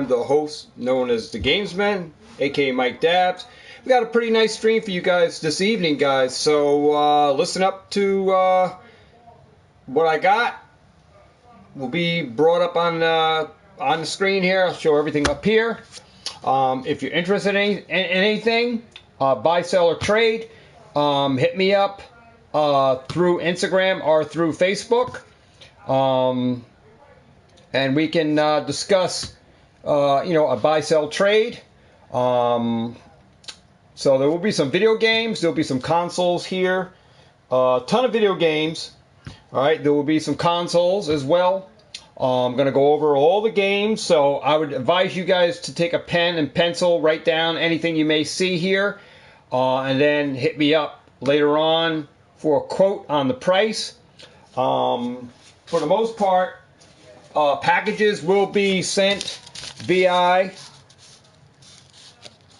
I'm the host, known as the Gamesman, aka Mike Dabs. We got a pretty nice stream for you guys this evening, guys. So listen up to what I got. Will be brought up on the screen here. I'll show everything up here. If you're interested in anything, buy, sell, or trade, hit me up through Instagram or through Facebook. And we can discuss, a buy-sell trade. So there will be some video games. There will be some consoles here. A ton of video games. All right, there will be some consoles as well. I'm going to go over all the games. So I would advise you guys to take a pen and pencil, write down anything you may see here, and then hit me up later on for a quote on the price. For the most part, packages will be sent via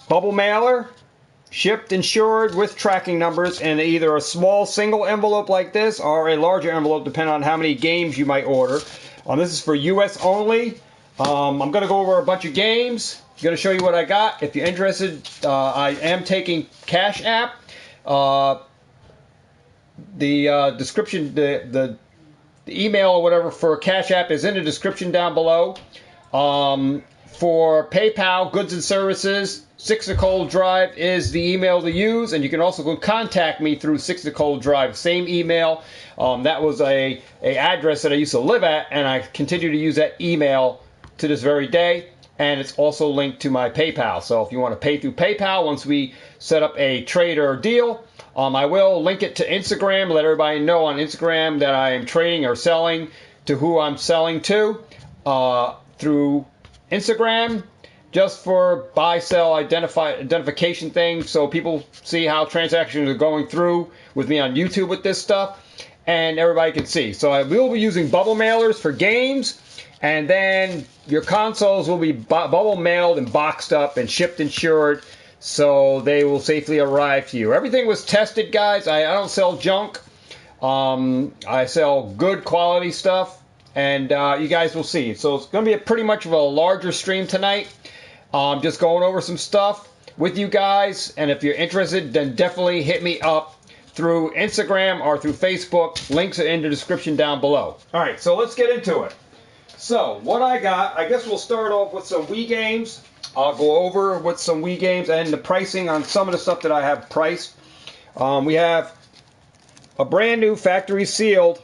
bubble mailer, shipped, insured, with tracking numbers, in either a small single envelope like this or a larger envelope, depending on how many games you might order. This is for U.S. only. I'm going to go over a bunch of games. I'm going to show you what I got. If you're interested, I am taking Cash App. The description, the email or whatever for Cash App is in the description down below. For PayPal, goods and services, 6 Nicole Drive is the email to use, and you can also go contact me through 6 Nicole Drive, same email. That was a address that I used to live at, and I continue to use that email to this very day, and it's also linked to my PayPal. So if you want to pay through PayPal, once we set up a trade or deal, I will link it to Instagram, let everybody know on Instagram that I am trading or selling to who I'm selling to through Instagram, just for buy-sell identification thing, so people see how transactions are going through with me on YouTube with this stuff, and everybody can see. So I will be using bubble mailers for games, and then your consoles will be bubble mailed and boxed up and shipped insured, so they will safely arrive to you. Everything was tested, guys. I don't sell junk. I sell good quality stuff, and you guys will see. So it's going to be pretty much of a larger stream tonight. Just going over some stuff with you guys, and if you're interested, then definitely hit me up through Instagram or through Facebook. Links are in the description down below. All right, so let's get into it. So what I got, I guess we'll start off with some Wii games. I'll go over with some Wii games and the pricing on some of the stuff that I have priced. We have a brand new factory sealed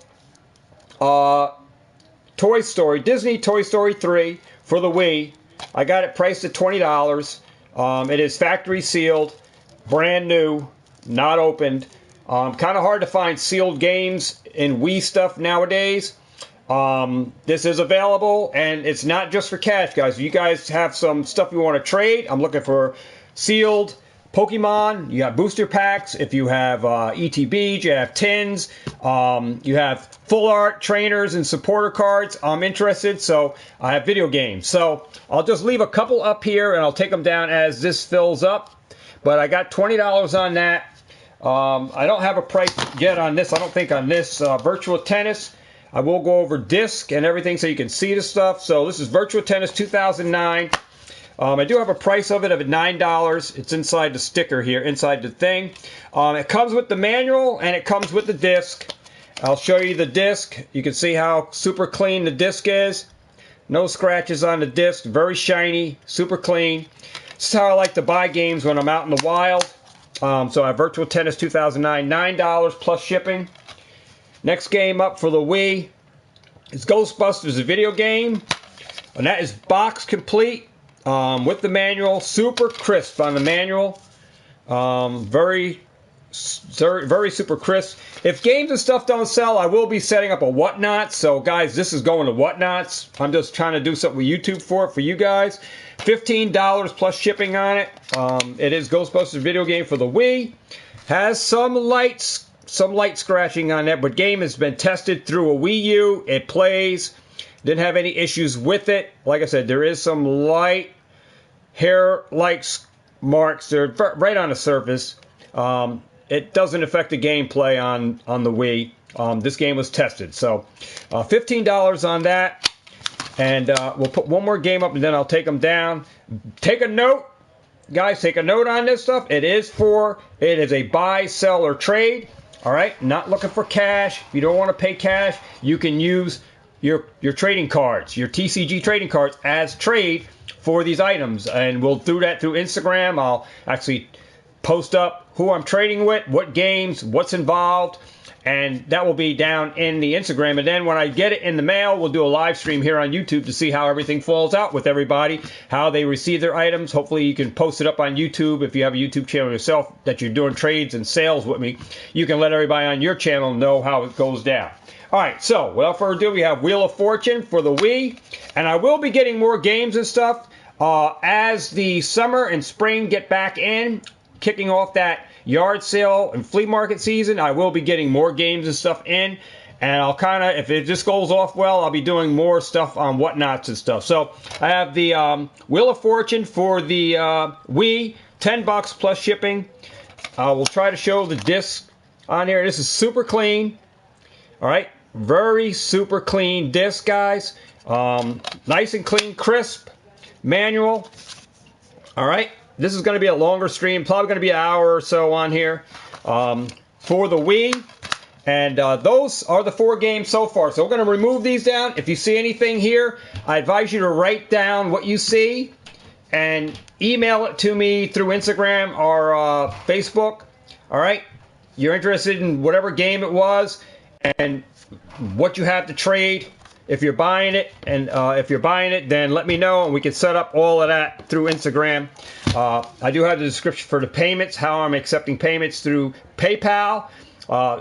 Toy Story, Disney Toy Story 3 for the Wii. I got it priced at $20. It is factory sealed, brand new, not opened. Kind of hard to find sealed games in Wii stuff nowadays. This is available, and it's not just for cash, guys. If you guys have some stuff you want to trade, I'm looking for sealed Pokemon. You have booster packs. If you have ETBs, you have tins. You have full art trainers and supporter cards. I'm interested, so I have video games. So I'll just leave a couple up here, and I'll take them down as this fills up. But I got $20 on that. I don't have a price yet on this. I don't think on this Virtual Tennis. I will go over disc and everything so you can see the stuff. So this is Virtual Tennis 2009. I do have a price of it of $9. It's inside the sticker here, inside the thing. It comes with the manual and it comes with the disc. I'll show you the disc. You can see how super clean the disc is. No scratches on the disc. Very shiny, super clean. This is how I like to buy games when I'm out in the wild. So I have Virtual Tennis 2009, $9 plus shipping. Next game up for the Wii is Ghostbusters, a video game. And that is box complete. With the manual, super crisp on the manual, very super crisp. If games and stuff don't sell, I will be setting up a Whatnot. So guys, this is going to Whatnots. I'm just trying to do something with YouTube for you guys. $15 plus shipping on it. It is Ghostbusters video game for the Wii. Has some light scratching on it, but game has been tested through a Wii U. It plays. Didn't have any issues with it. Like I said, there is some light hair-like marks. They're right on the surface. It doesn't affect the gameplay on the Wii. This game was tested. So $15 on that. And we'll put one more game up, and then I'll take them down. Take a note, guys. Take a note on this stuff. It is a buy, sell, or trade. All right. Not looking for cash. If you don't want to pay cash, you can use your trading cards, your TCG trading cards, as trade for these items. And we'll do that through Instagram. I'll actually post up who I'm trading with, what games, what's involved. And that will be down in the Instagram. And then when I get it in the mail, we'll do a live stream here on YouTube to see how everything falls out with everybody, how they receive their items. Hopefully you can post it up on YouTube. If you have a YouTube channel yourself that you're doing trades and sales with me, you can let everybody on your channel know how it goes down. All right, so without further ado, we have Wheel of Fortune for the Wii. And I will be getting more games and stuff as the summer and spring get back in, kicking off that yard sale and flea market season. I will be getting more games and stuff in, and I'll kind of, if it just goes off well, I'll be doing more stuff on whatnots and stuff. So I have the Wheel of Fortune for the Wii, $10 plus shipping. I will try to show the disc on here. This is super clean. All right, very super clean disc, guys. Nice and clean, crisp manual. All right. This is going to be a longer stream, probably going to be an hour or so on here for the Wii. And those are the 4 games so far. So we're going to remove these down. If you see anything here, I advise you to write down what you see and email it to me through Instagram or Facebook. All right? You're interested in whatever game it was and what you have to trade. If you're buying it, and if you're buying it, then let me know, and we can set up all of that through Instagram. I do have the description for the payments, how I'm accepting payments through PayPal,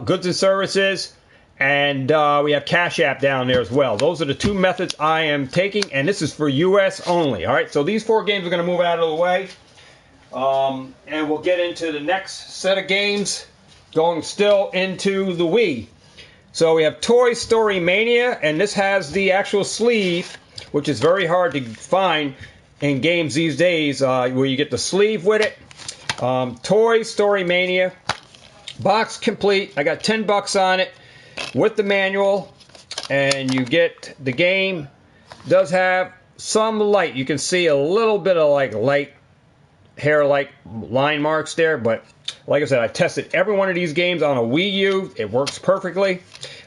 goods and services, and we have Cash App down there as well. Those are the 2 methods I am taking, and this is for U.S. only. All right, so these 4 games are going to move out of the way, and we'll get into the next set of games, going still into the Wii. So we have Toy Story Mania, and this has the actual sleeve, which is very hard to find in games these days, where you get the sleeve with it. Toy Story Mania, box complete. I got $10 on it with the manual, and you get the game. Does have some light. You can see a little bit of like light hair-like line marks there, but like I said, I tested every one of these games on a Wii U. It works perfectly.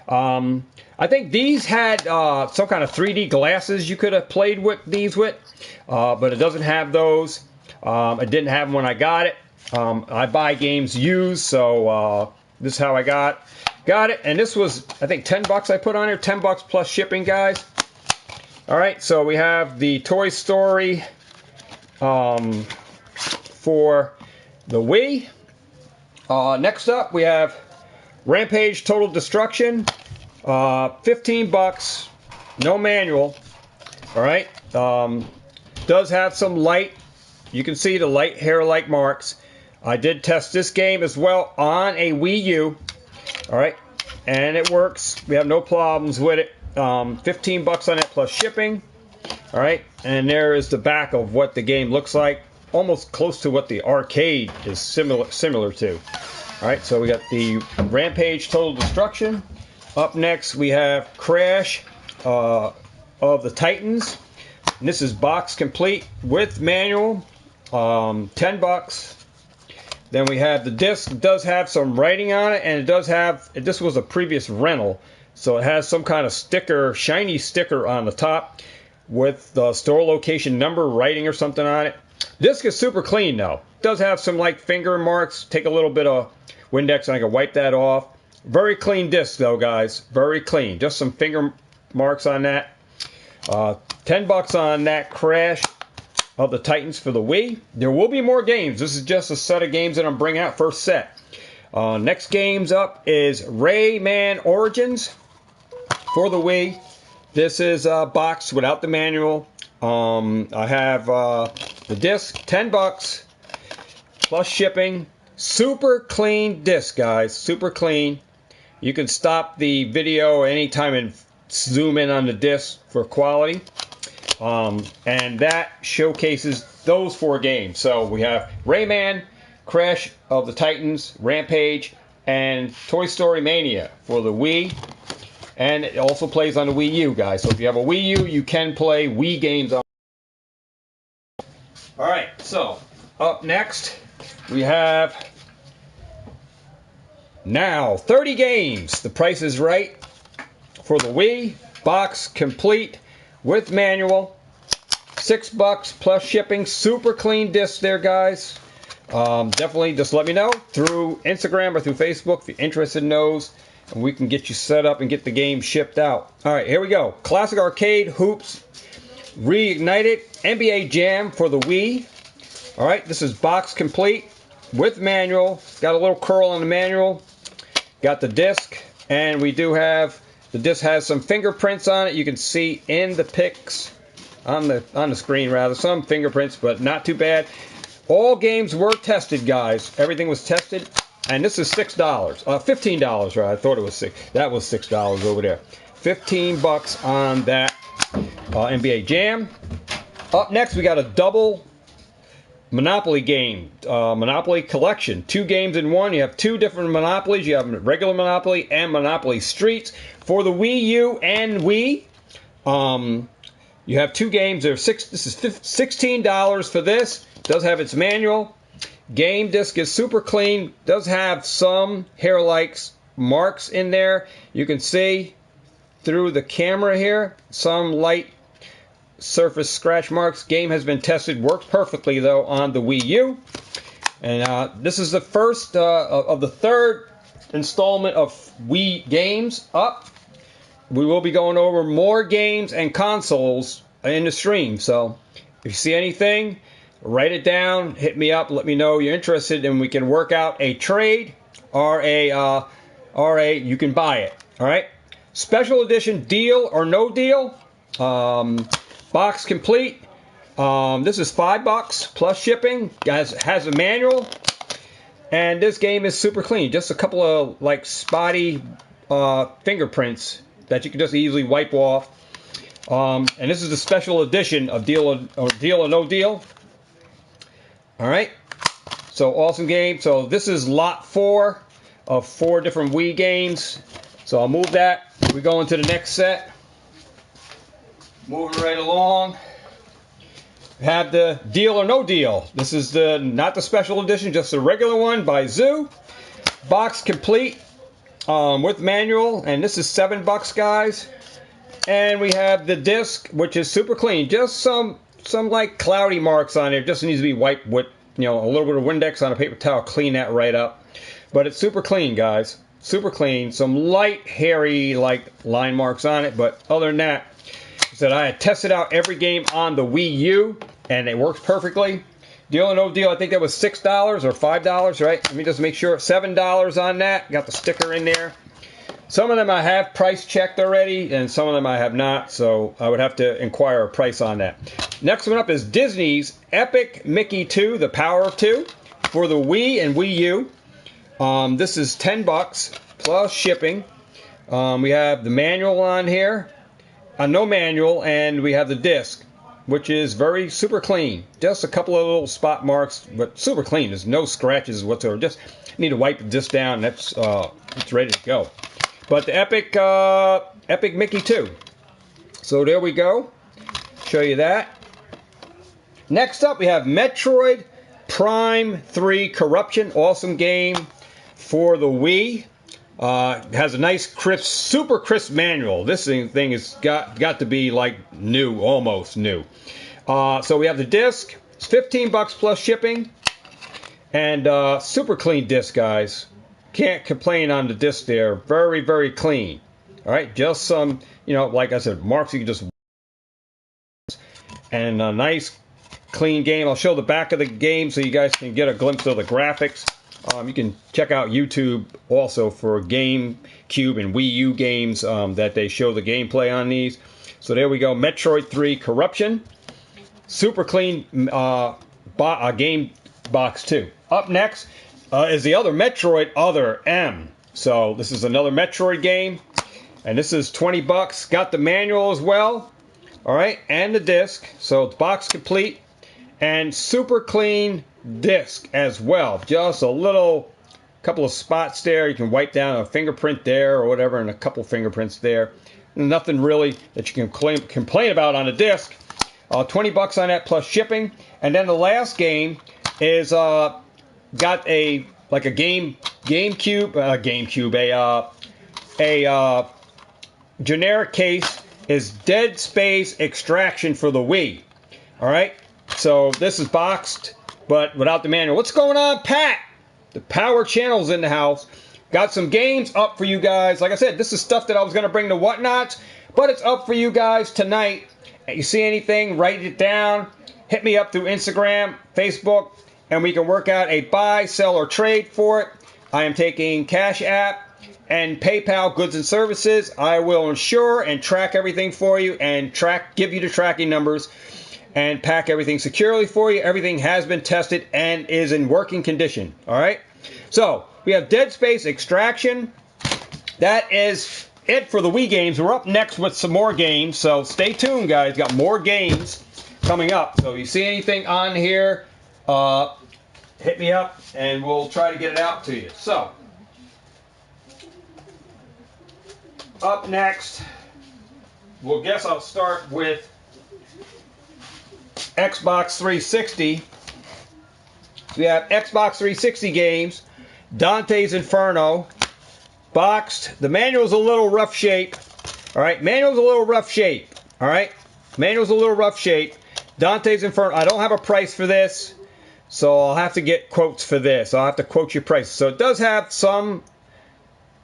I think these had some kind of 3D glasses you could have played with these with, but it doesn't have those. It didn't have them when I got it. I buy games used, so this is how I got it. And this was, I think, $10 I put on here. $10 plus shipping, guys. All right, so we have the Toy Story for the Wii. Next up, we have Rampage Total Destruction, $15, no manual. All right, does have some light. You can see the light hair-like marks. I did test this game as well on a Wii U. All right, and it works. We have no problems with it. $15 on it plus shipping. All right, and there is the back of what the game looks like. Almost close to what the arcade is similar to. All right, so we got the Rampage Total Destruction. Up next, we have Crash of the Titans. And this is box complete with manual, $10. Then we have the disc. It does have some writing on it, and it does have, this was a previous rental, so it has some kind of sticker, shiny sticker on the top with the store location number writing or something on it. Disc is super clean though. It does have some like finger marks. Take a little bit of Windex and I can wipe that off. Very clean disc though, guys. Very clean. Just some finger marks on that. $10 on that Crash of the Titans for the Wii. There will be more games. This is just a set of games that I'm bringing out. First set. Next games up is Rayman Origins for the Wii. This is a box without the manual. I have the disc, $10 plus shipping. Super clean disc, guys. Super clean. You can stop the video anytime and zoom in on the disc for quality. And that showcases those 4 games. So we have Rayman, Crash of the Titans, Rampage, and Toy Story Mania for the Wii. And it also plays on the Wii U, guys. So if you have a Wii U, you can play Wii games on. Alright, so up next we have now 30 games. The Price is Right for the Wii. Box complete with manual. $6 plus shipping. Super clean disc there, guys. Definitely just let me know through Instagram or through Facebook if you're interested in those, and we can get you set up and get the game shipped out. Alright, here we go. Classic Arcade Hoops Reignited NBA Jam for the Wii. Alright, this is box complete with manual. Got a little curl on the manual. Got the disc, and we do have, the disc has some fingerprints on it. You can see in the pics on the screen, rather, some fingerprints, but not too bad. All games were tested, guys. Everything was tested, and this is $6, $15, right? I thought it was $6. That was $6 over there. $15 on that NBA Jam. Up next, we got a double Monopoly game, Monopoly Collection. 2 games in one. You have 2 different Monopolies. You have regular Monopoly and Monopoly Streets for the Wii U and Wii. You have 2 games. This is $16 for this. Does have its manual. Game disc is super clean. Does have some hair-like marks in there. You can see through the camera here some light surface scratch marks. Game has been tested. Works perfectly though on the Wii U. And this is the first of the 3rd installment of Wii games up. We will be going over more games and consoles in the stream. So if you see anything, write it down, hit me up, let me know you're interested, and we can work out a trade or you can buy it. All right. Special edition Deal or No Deal. Box complete. This is $5 plus shipping. Guys, has a manual, and this game is super clean. Just a couple of like spotty fingerprints that you can just easily wipe off. And this is the special edition of Deal or No Deal. All right. So awesome game. So this is lot 4 of 4 different Wii games. So I'll move that. We go into the next set. Moving right along. We have the Deal or No Deal. This is not the special edition, just the regular one by Zoo. Box complete with manual, and this is $7, guys. And we have the disc, which is super clean. Just some like cloudy marks on it. Just needs to be wiped with, a little bit of Windex on a paper towel. Clean that right up. But it's super clean, guys. Super clean. Some light, hairy, like line marks on it. But other than that, I had tested out every game on the Wii U, and it works perfectly. Deal or No Deal, I think that was $6 or $5, right? Let me just make sure. $7 on that. Got the sticker in there. Some of them I have price checked already, and some of them I have not, so I would have to inquire a price on that. Next one up is Disney's Epic Mickey 2, The Power of 2, for the Wii and Wii U. This is $10 plus shipping. We have the manual on here. No manual, and we have the disc, which is very super clean. Just a couple of little spot marks, but super clean. There's no scratches whatsoever. Just need to wipe the disc down. That's it's ready to go. But the Epic Mickey 2. So there we go. Show you that. Next up, we have Metroid Prime 3 Corruption. Awesome game for the Wii. Has a nice, crisp, super crisp manual. This thing has got to be like new, almost new. So we have the disc. It's $15 plus shipping. And super clean disc, guys. Can't complain on the disc there. Very, very clean. All right, just some, like I said, marks you can just. And a nice, clean game. I'll show the back of the game so you guys can get a glimpse of the graphics. You can check out YouTube also for GameCube and Wii U games that they show the gameplay on these. So there we go, Metroid 3 Corruption. Super clean game box too. Up next is the other Metroid, Other M. So this is another Metroid game, and this is $20. Got the manual as well, all right, and the disc. So it's box complete and super clean disc as well. Just a couple of spots there. You can wipe down a fingerprint there or whatever, and a couple fingerprints there. Nothing really that you can complain about on a disc. 20 bucks on that plus shipping. And then the last game is got a generic case is Dead Space Extraction for the Wii. All right, so this is boxed, but without the manual. What's going on, Pat? The power channel's in the house. Got some games up for you guys. Like I said, this is stuff that I was going to bring to Whatnots, but it's up for you guys tonight. You see anything, write it down. Hit me up through Instagram, Facebook, and we can work out a buy, sell, or trade for it. I am taking Cash App and PayPal goods and services. I will insure and track everything for you and give you the tracking numbers and pack everything securely for you. Everything has been tested and is in working condition. All right. So we have Dead Space Extraction. That is it for the Wii games. We're up next with some more games. So stay tuned, guys. Got more games coming up. So if you see anything on here, hit me up and we'll try to get it out to you. So up next, I'll start with Xbox 360. We have Xbox 360 games, Dante's Inferno, boxed. The manual's a little rough shape. All right, manual's a little rough shape. All right, manual's a little rough shape. Dante's Inferno. I don't have a price for this, so I'll have to get quotes for this. I'll have to quote your price. So it does have some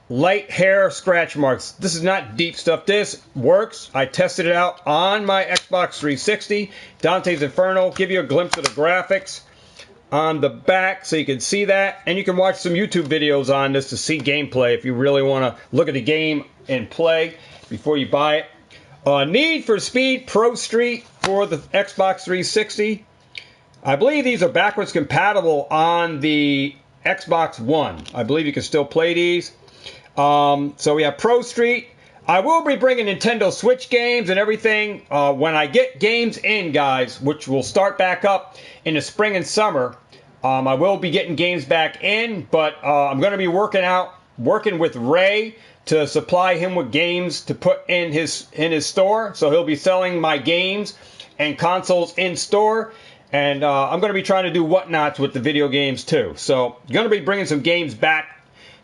light hair scratch marks. This is not deep stuff. This works. I tested it out on my Xbox 360. Dante's Inferno. Give you a glimpse of the graphics on the back so you can see that. And you can watch some YouTube videos on this to see gameplay if you really want to look at the game and play before you buy it. Need for Speed Pro Street for the Xbox 360. I believe these are backwards compatible on the Xbox One. I believe you can still play these. So we have Pro Street. I will be bringing Nintendo Switch games and everything when I get games in, guys, which will start back up in the spring and summer. I will be getting games back in, but I'm going to be working with Ray to supply him with games to put in his store. So he'll be selling my games and consoles in store. And I'm going to be trying to do Whatnots with the video games too. So I'm going to be bringing some games back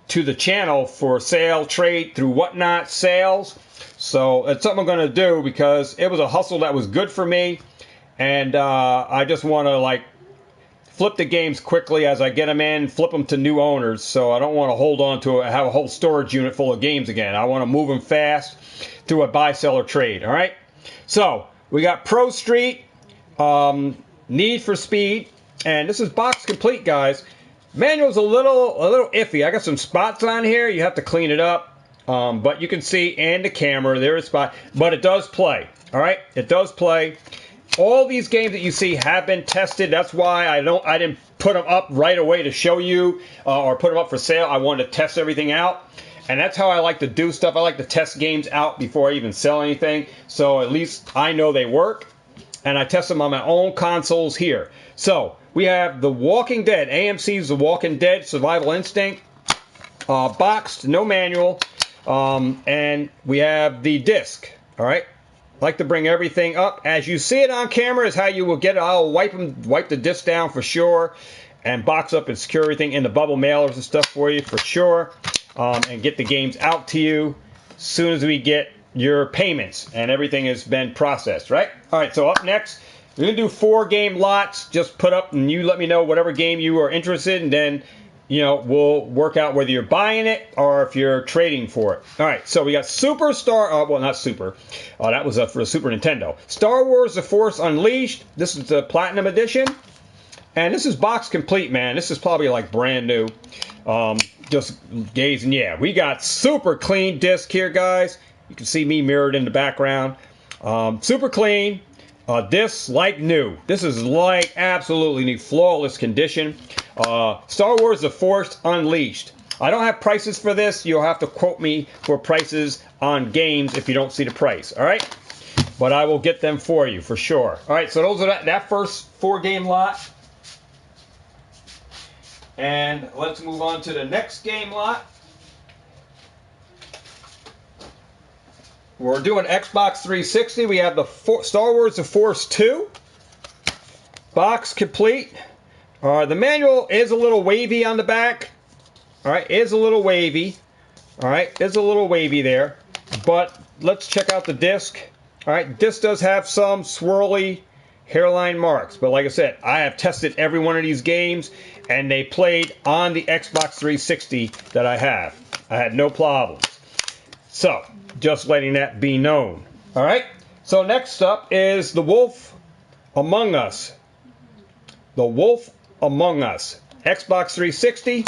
to the channel for sale, trade through Whatnot sales. So it's something I'm going to do because it was a hustle that was good for me. And I just want to flip the games quickly as I get them in, flip them to new owners. So I don't want to hold on to have a whole storage unit full of games again. I want to move them fast through a buy, sell, or trade. All right. So we got Pro Street, Need for Speed, and this is box complete, guys. Manual's a little iffy. I got some spots on here. You have to clean it up. But you can see in the camera there is a spot. But it does play. All right? It does play. All these games that you see have been tested. That's why I didn't put them up right away to show you or put them up for sale. I wanted to test everything out. And that's how I like to do stuff. I like to test games out before I even sell anything. So at least I know they work. And I test them on my own consoles here. So we have The Walking Dead. AMC's The Walking Dead Survival Instinct. Boxed, no manual. And we have the disc. All right. I like to bring everything up. As you see it on camera is how you will get it. I'll wipe the disc down for sure. And box up and secure everything in the bubble mailers and stuff for you for sure. And get the games out to you as soon as we get your payments and everything has been processed, right? All right, so up next, we're going to do 4 game lots. Just put up and you let me know whatever game you are interested in, and then, we'll work out whether you're buying it or if you're trading for it. All right, so we got not Super. That was for the Super Nintendo. Star Wars The Force Unleashed. This is the Platinum Edition. And this is box complete, man. This is probably brand new. Just gazing. Yeah, we got super clean disc here, guys. You can see me mirrored in the background. Super clean. Disc like new. This is absolutely new. Flawless condition. Star Wars The Force Unleashed. I don't have prices for this. You'll have to quote me for prices on games if you don't see the price. All right? But I will get them for you for sure. All right, so those are that first 4 game lot. And let's move on to the next game lot. We're doing Xbox 360. We have the Star Wars The Force 2. Box complete. The manual is a little wavy on the back. Alright, is a little wavy. Alright, is a little wavy there. But let's check out the disc. Alright, this does have some swirly hairline marks. But like I said, I have tested every one of these games, and they played on the Xbox 360 that I have. I had no problems. So, just letting that be known. Alright, so next up is The Wolf Among Us. The Wolf Among Us. Xbox 360.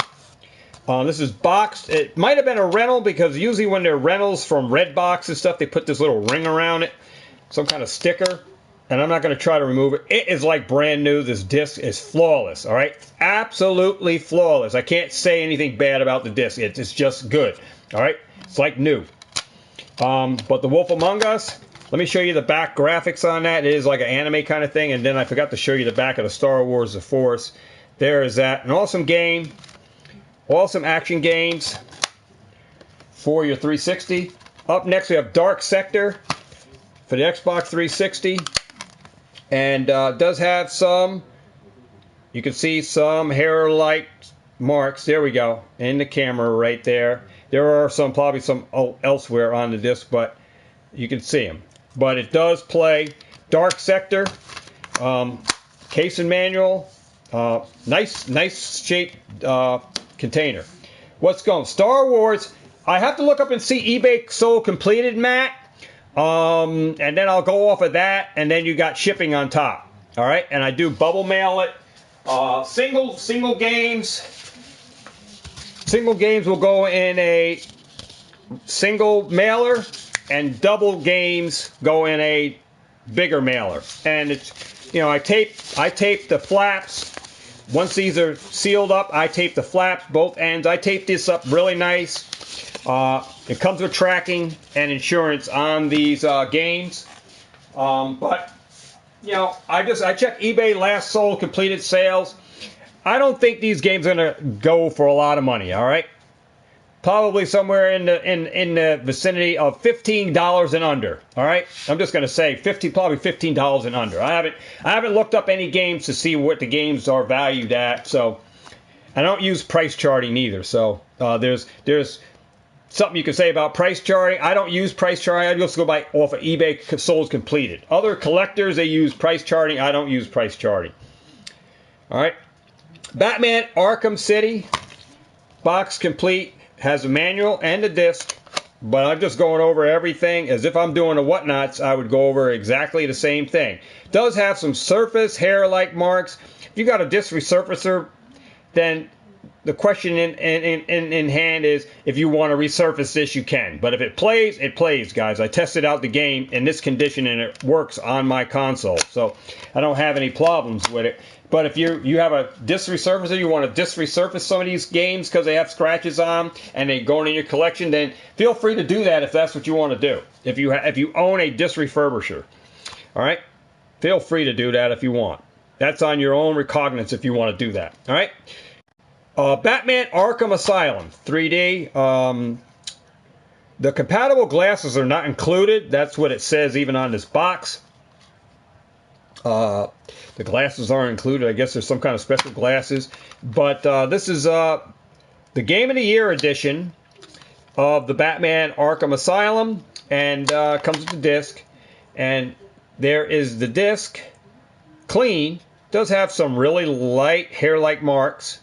This is boxed. It might have been a rental, because usually when they're rentals from Redbox and stuff, they put this little ring around it. Some kind of sticker. And I'm not going to try to remove it. It is like brand new. This disc is flawless. Alright? Absolutely flawless. I can't say anything bad about the disc. It's just good. Alright? It's like new. But The Wolf Among Us, let me show you the back graphics on that. It is like an anime kind of thing. And then I forgot to show you the back of the Star Wars The Force. There is that. An awesome game. Awesome action games for your 360. Up next we have Dark Sector for the Xbox 360. And does have some, you can see some hair-like marks. There we go. In the camera right there. There are probably some elsewhere on the disc, but you can see them. But it does play Dark Sector. Case and manual. Nice shaped container. What's going? Star Wars. I have to look up and see eBay sold completed, Matt. And then I'll go off of that, and then you got shipping on top. All right, and I do bubble mail it. Single games. Single games will go in a single mailer, and double games go in a bigger mailer. And it's, I tape the flaps. Once these are sealed up, I tape the flaps, both ends. I tape this up really nice. It comes with tracking and insurance on these games. But I check eBay last sold completed sales. I don't think these games are gonna go for a lot of money. All right, probably somewhere in the vicinity of $15 and under. All right, I'm just gonna say probably $15 and under. I haven't looked up any games to see what the games are valued at. So I don't use price charting either. So there's something you can say about price charting. I don't use price charting. I just go off of eBay sold completed. Other collectors, they use price charting. I don't use price charting. All right. Batman Arkham City. Box complete. Has a manual and a disc. But I'm just going over everything as if I'm doing the whatnots. I would go over exactly the same thing. Does have some surface hair-like marks. If you got a disc resurfacer, then the question in hand is, if you want to resurface this, you can. But if it plays, guys. I tested out the game in this condition, and it works on my console. So I don't have any problems with it. But if you have a disc resurfacer, you want to disc resurface some of these games because they have scratches on them and they go in your collection, then feel free to do that if that's what you want to do. If you own a disc refurbisher, all right, feel free to do that if you want. That's on your own recognizance if you want to do that. All right. Batman Arkham Asylum 3D. The compatible glasses are not included. That's what it says even on this box. The glasses aren't included. I guess there's some kind of special glasses. But this is the Game of the Year edition of the Batman Arkham Asylum. And comes with the disc. And there is the disc. Clean. Does have some really light hair-like marks.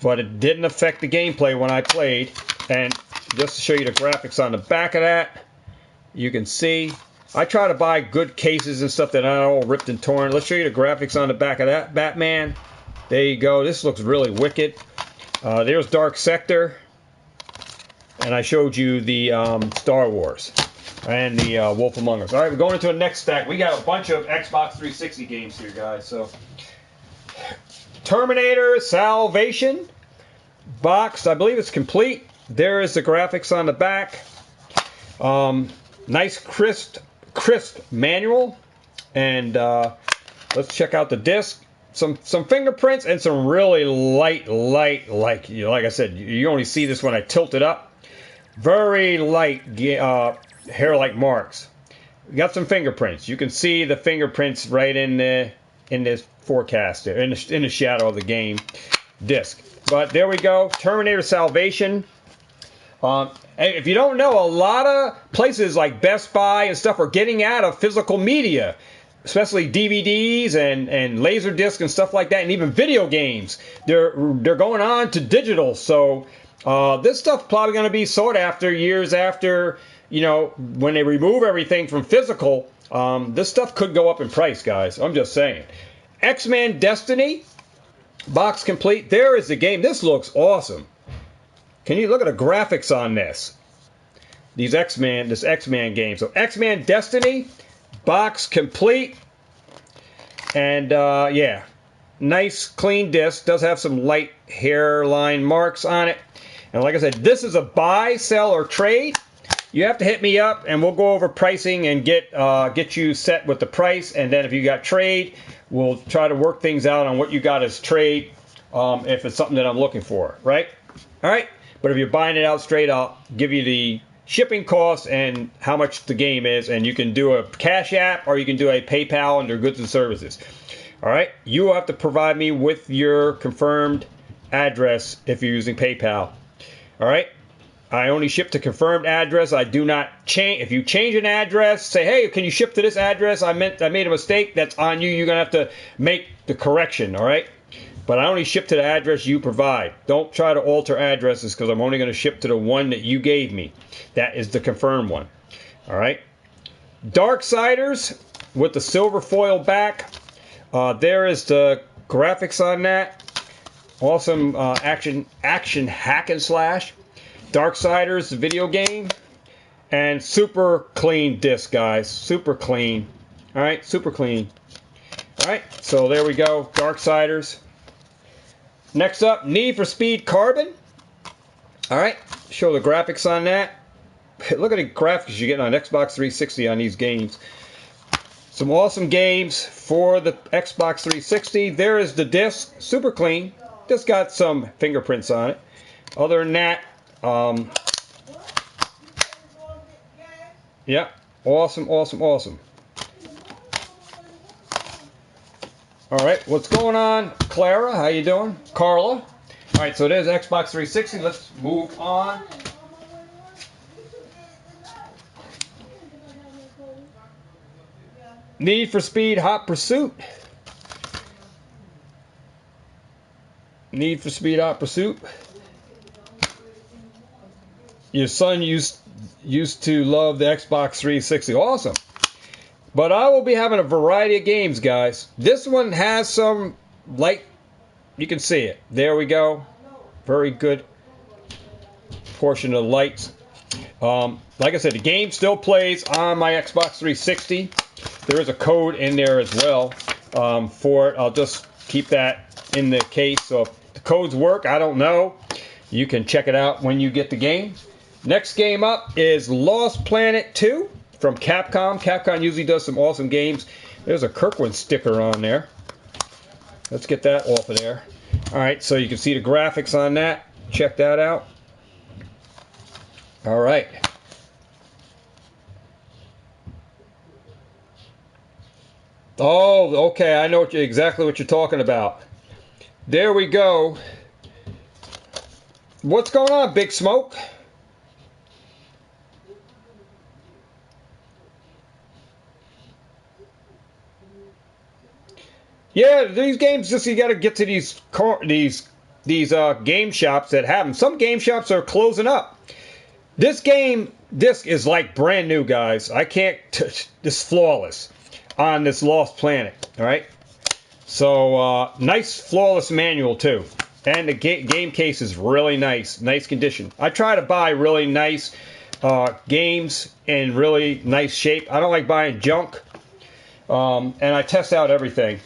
But it didn't affect the gameplay when I played. And just to show you the graphics on the back of that, you can see I try to buy good cases and stuff that aren't all ripped and torn. Let's show you the graphics on the back of that Batman. There you go. This looks really wicked. There's Dark Sector. And I showed you the Star Wars and the Wolf Among Us. All right, we're going into the next stack. We got a bunch of Xbox 360 games here, guys. So Terminator Salvation. Box, I believe it's complete. There is the graphics on the back. Nice crisp manual. And let's check out the disc. some fingerprints and some really light, like like I said, you only see this when I tilt it up. Very light hair-like marks. We got some fingerprints. You can see the fingerprints right in this forecast there, in the shadow of the game disc. But there we go, Terminator Salvation. If you don't know, a lot of places like Best Buy and stuff are getting out of physical media, especially DVDs and laser discs and stuff like that, and even video games. They're going on to digital. So this stuff probably going to be sought after years after, when they remove everything from physical. This stuff could go up in price, guys. I'm just saying. X-Men Destiny, box complete. There is the game. This looks awesome. Can you look at the graphics on this? This X-Men game. So X-Men Destiny, box complete. And yeah, nice clean disc. Does have some light hairline marks on it. And like I said, this is a buy, sell, or trade. You have to hit me up and we'll go over pricing and get you set with the price. And then if you got trade, we'll try to work things out on what you got as trade if it's something that I'm looking for, right? All right. But if you're buying it out straight, I'll give you the shipping costs and how much the game is. And you can do a Cash App or you can do a PayPal under goods and services. All right. You will have to provide me with your confirmed address if you're using PayPal. All right. I only ship to confirmed address. I do not change. If you change an address, say, hey, can you ship to this address? I made a mistake. That's on you. You're going to have to make the correction. All right. But I only ship to the address you provide. Don't try to alter addresses because I'm only going to ship to the one that you gave me. That is the confirmed one. All right. Darksiders with the silver foil back. There is the graphics on that. Awesome action hack and slash. Darksiders, the video game. And super clean disc, guys. Super clean. All right. Super clean. All right. So there we go. Darksiders. Next up, Need for Speed Carbon. All right, show the graphics on that. Look at the graphics you're getting on Xbox 360 on these games. Some awesome games for the Xbox 360. There is the disc, super clean. Just got some fingerprints on it. Other than that, yeah, awesome, awesome, awesome. All right, what's going on, Clara? How you doing? Carla? All right, so there's Xbox 360. Let's move on. Need for Speed Hot Pursuit. Need for Speed Hot Pursuit. Your son used to love the Xbox 360. Awesome. But I will be having a variety of games, guys. This one has some light. You can see it. There we go. Very good portion of the lights. Like I said, the game still plays on my Xbox 360. There is a code in there as well for it. I'll just keep that in the case. So if the codes work, I don't know. You can check it out when you get the game. Next game up is Lost Planet 2. From Capcom. Capcom usually does some awesome games. There's a Kirkland sticker on there. Let's get that off of there. All right, so you can see the graphics on that. Check that out. All right. Oh, okay. I know exactly what you're talking about. There we go. What's going on, Big Smoke? Yeah, these games, just you got to get to these game shops that have them. Some game shops are closing up. This game disc is like brand new, guys. I can't touch this, flawless on this Lost Planet. All right, so nice flawless manual too, and the game case is really nice condition. I try to buy really nice games in really nice shape. I don't like buying junk, and I test out everything.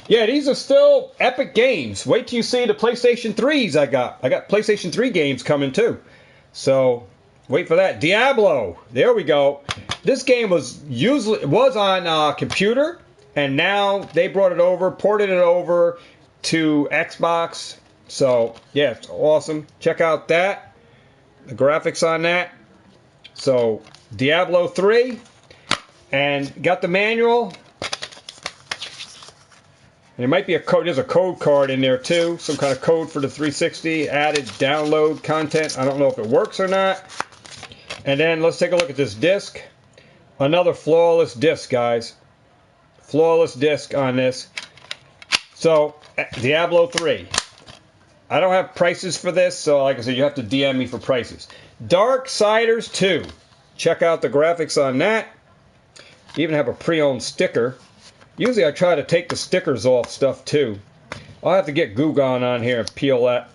Yeah, these are still epic games. Wait till you see the PlayStation 3s I got. I got PlayStation 3 games coming too. So, wait for that. Diablo. There we go. This game was on computer and now they brought it over, ported it over to Xbox. So yeah, it's awesome. Check out that, the graphics on that. So Diablo 3, and got the manual. And there might be a code. There's a code card in there too, some kind of code for the 360. Added download content. I don't know if it works or not. And then let's take a look at this disc. Another flawless disc, guys. Flawless disc on this. So Diablo 3. I don't have prices for this, so like I said, you have to DM me for prices. Darksiders 2. Check out the graphics on that. Even have a pre-owned sticker. Usually I try to take the stickers off stuff too. I'll have to get Goo Gone on here and peel that.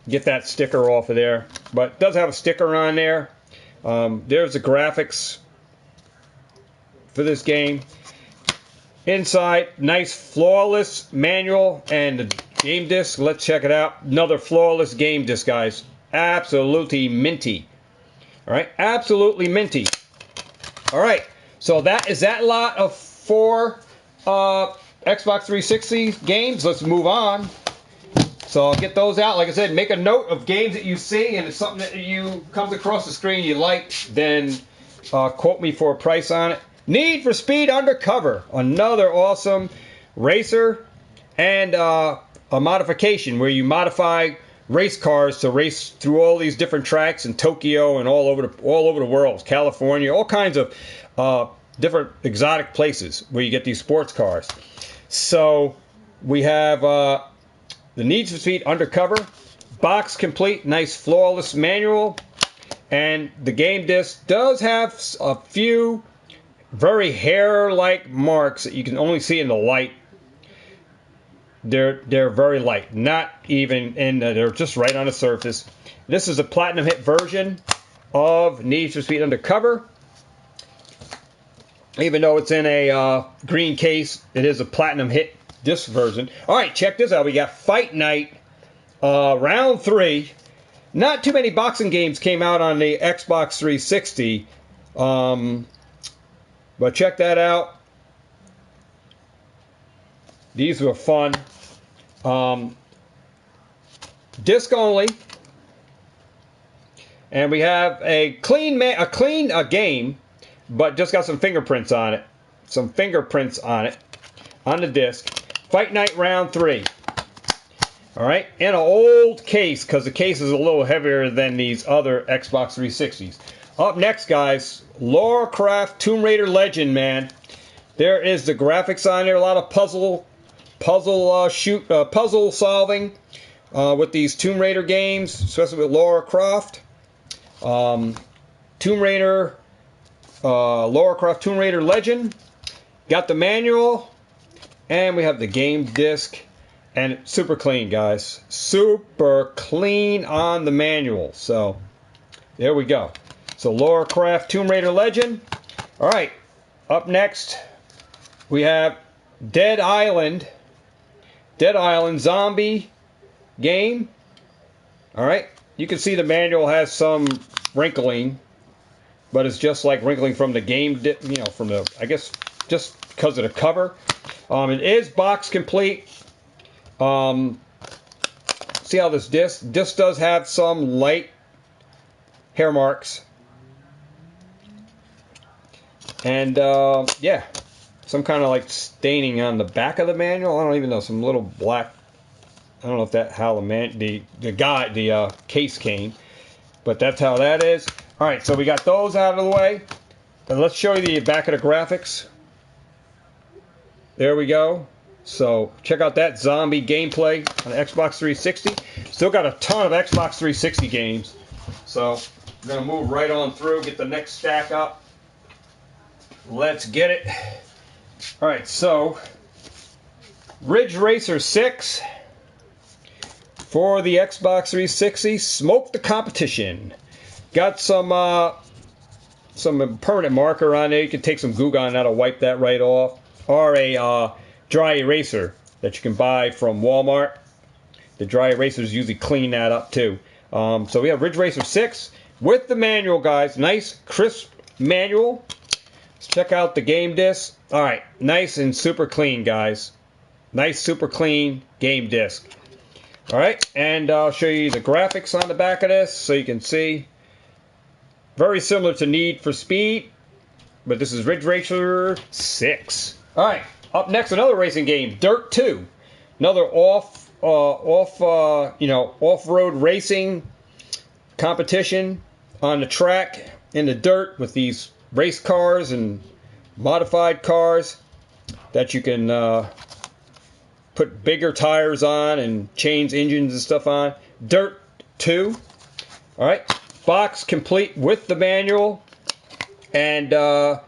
Get that sticker off of there. But it does have a sticker on there. There's the graphics for this game. Inside, nice flawless manual and the game disc. Let's check it out. Another flawless game disc, guys. Absolutely minty. Alright, absolutely minty. Alright, so that is that lot of 4 Xbox 360 games. Let's move on. So I'll get those out. Like I said, make a note of games that you see, and if something that you comes across the screen you like, then quote me for a price on it. Need for Speed Undercover, another awesome racer and a modification where you modify race cars to race through all these different tracks in Tokyo and all over the world, California, all kinds of different exotic places where you get these sports cars. So we have the Need for Speed Undercover, box complete, nice flawless manual, and the game disc does have a few very hair-like marks that you can only see in the light. They're very light, not even in they're just right on the surface. This is a platinum hit version of Need for Speed Undercover. Even though it's in a green case, it is a platinum hit disc version. All right, check this out. We got Fight Night round 3. Not too many boxing games came out on the Xbox 360. But check that out. These were fun. Disc only. And we have a clean game, but just got some fingerprints on it. Some fingerprints on it. On the disc. Fight Night round 3. Alright. In an old case, because the case is a little heavier than these other Xbox 360s. Up next, guys, Lara Croft Tomb Raider Legend, man. There is the graphics on there. A lot of puzzle solving with these Tomb Raider games, especially with Lara Croft. Lara Croft Tomb Raider Legend. Got the manual, and we have the game disc, and it's super clean, guys. Super clean on the manual. So there we go. So Lara Croft Tomb Raider Legend. All right, up next we have Dead Island zombie game. All right, you can see the manual has some wrinkling, but it's just like wrinkling from the game, from the, I guess, just because of the cover. It is box complete. See how this disc does have some light hair marks. And, yeah, some kind of like staining on the back of the manual. I don't even know, some little black. I don't know if that's how the case came, but that's how that is. All right, so we got those out of the way. And let's show you the back of the graphics. There we go. So check out that zombie gameplay on the Xbox 360. Still got a ton of Xbox 360 games. So we're going to move right on through, get the next stack up. Let's get it. All right, so Ridge Racer 6 for the Xbox 360. Smoke the competition. Got some permanent marker on there. You can take some Goo Gone, that'll wipe that right off. Or a dry eraser that you can buy from Walmart. The dry erasers usually clean that up too. So we have Ridge Racer 6 with the manual, guys. Nice, crisp manual. Let's check out the game disc. All right, nice and super clean, guys. Nice, super clean game disc. All right, and I'll show you the graphics on the back of this so you can see. Very similar to Need for Speed, but this is Ridge Racer 6. All right, up next, another racing game, Dirt 2. Another off-road racing competition on the track in the dirt with these race cars and modified cars that you can put bigger tires on and change engines and stuff on. Dirt 2. All right, box complete with the manual, and yeah,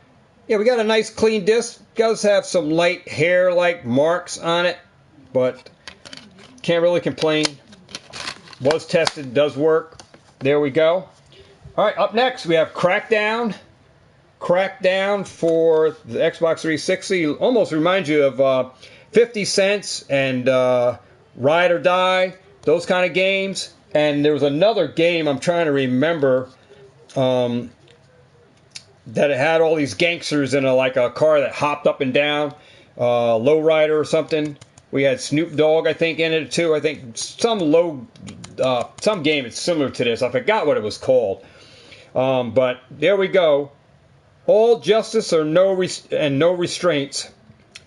we got a nice clean disc. Does have some light hair-like marks on it, but can't really complain. Was tested, does work. There we go. All right, up next we have Crackdown. Crackdown for the Xbox 360. Almost reminds you of 50 Cents and Ride or Die, those kind of games. And there was another game I'm trying to remember that it had all these gangsters in like a car that hopped up and down, Lowrider or something. We had Snoop Dogg, I think, in it too. I think some game that's similar to this. I forgot what it was called. But there we go. All justice or no restraints.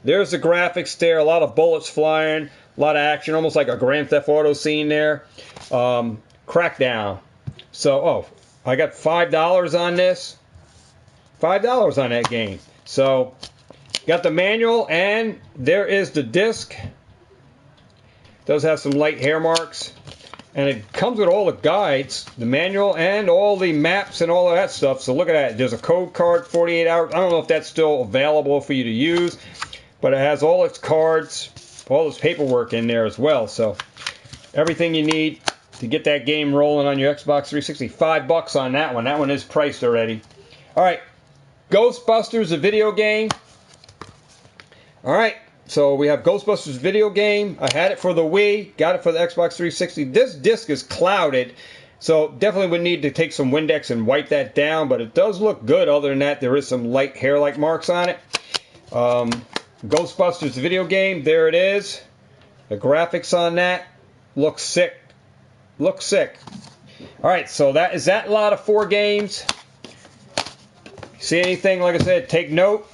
There's the graphics there. A lot of bullets flying, a lot of action, almost like a Grand Theft Auto scene there. Crackdown. So, I got $5 on this. $5 on that game. So, got the manual, and there is the disc. Does have some light hair marks. And it comes with all the guides, the manual, and all the maps and all of that stuff. So look at that. There's a code card, 48 hours. I don't know if that's still available for you to use, but it has all its cards, all its paperwork in there as well. So everything you need to get that game rolling on your Xbox 360. $5 on that one. That one is priced already. All right, Ghostbusters, a video game. All right. So we have Ghostbusters video game. I had it for the Wii, got it for the Xbox 360. This disc is clouded, so definitely would need to take some Windex and wipe that down, but it does look good. Other than that, there is some light hair-like marks on it. Ghostbusters video game, there it is. The graphics on that look sick. Look sick. All right, so that is that lot of 4 games. See anything, like I said, take note.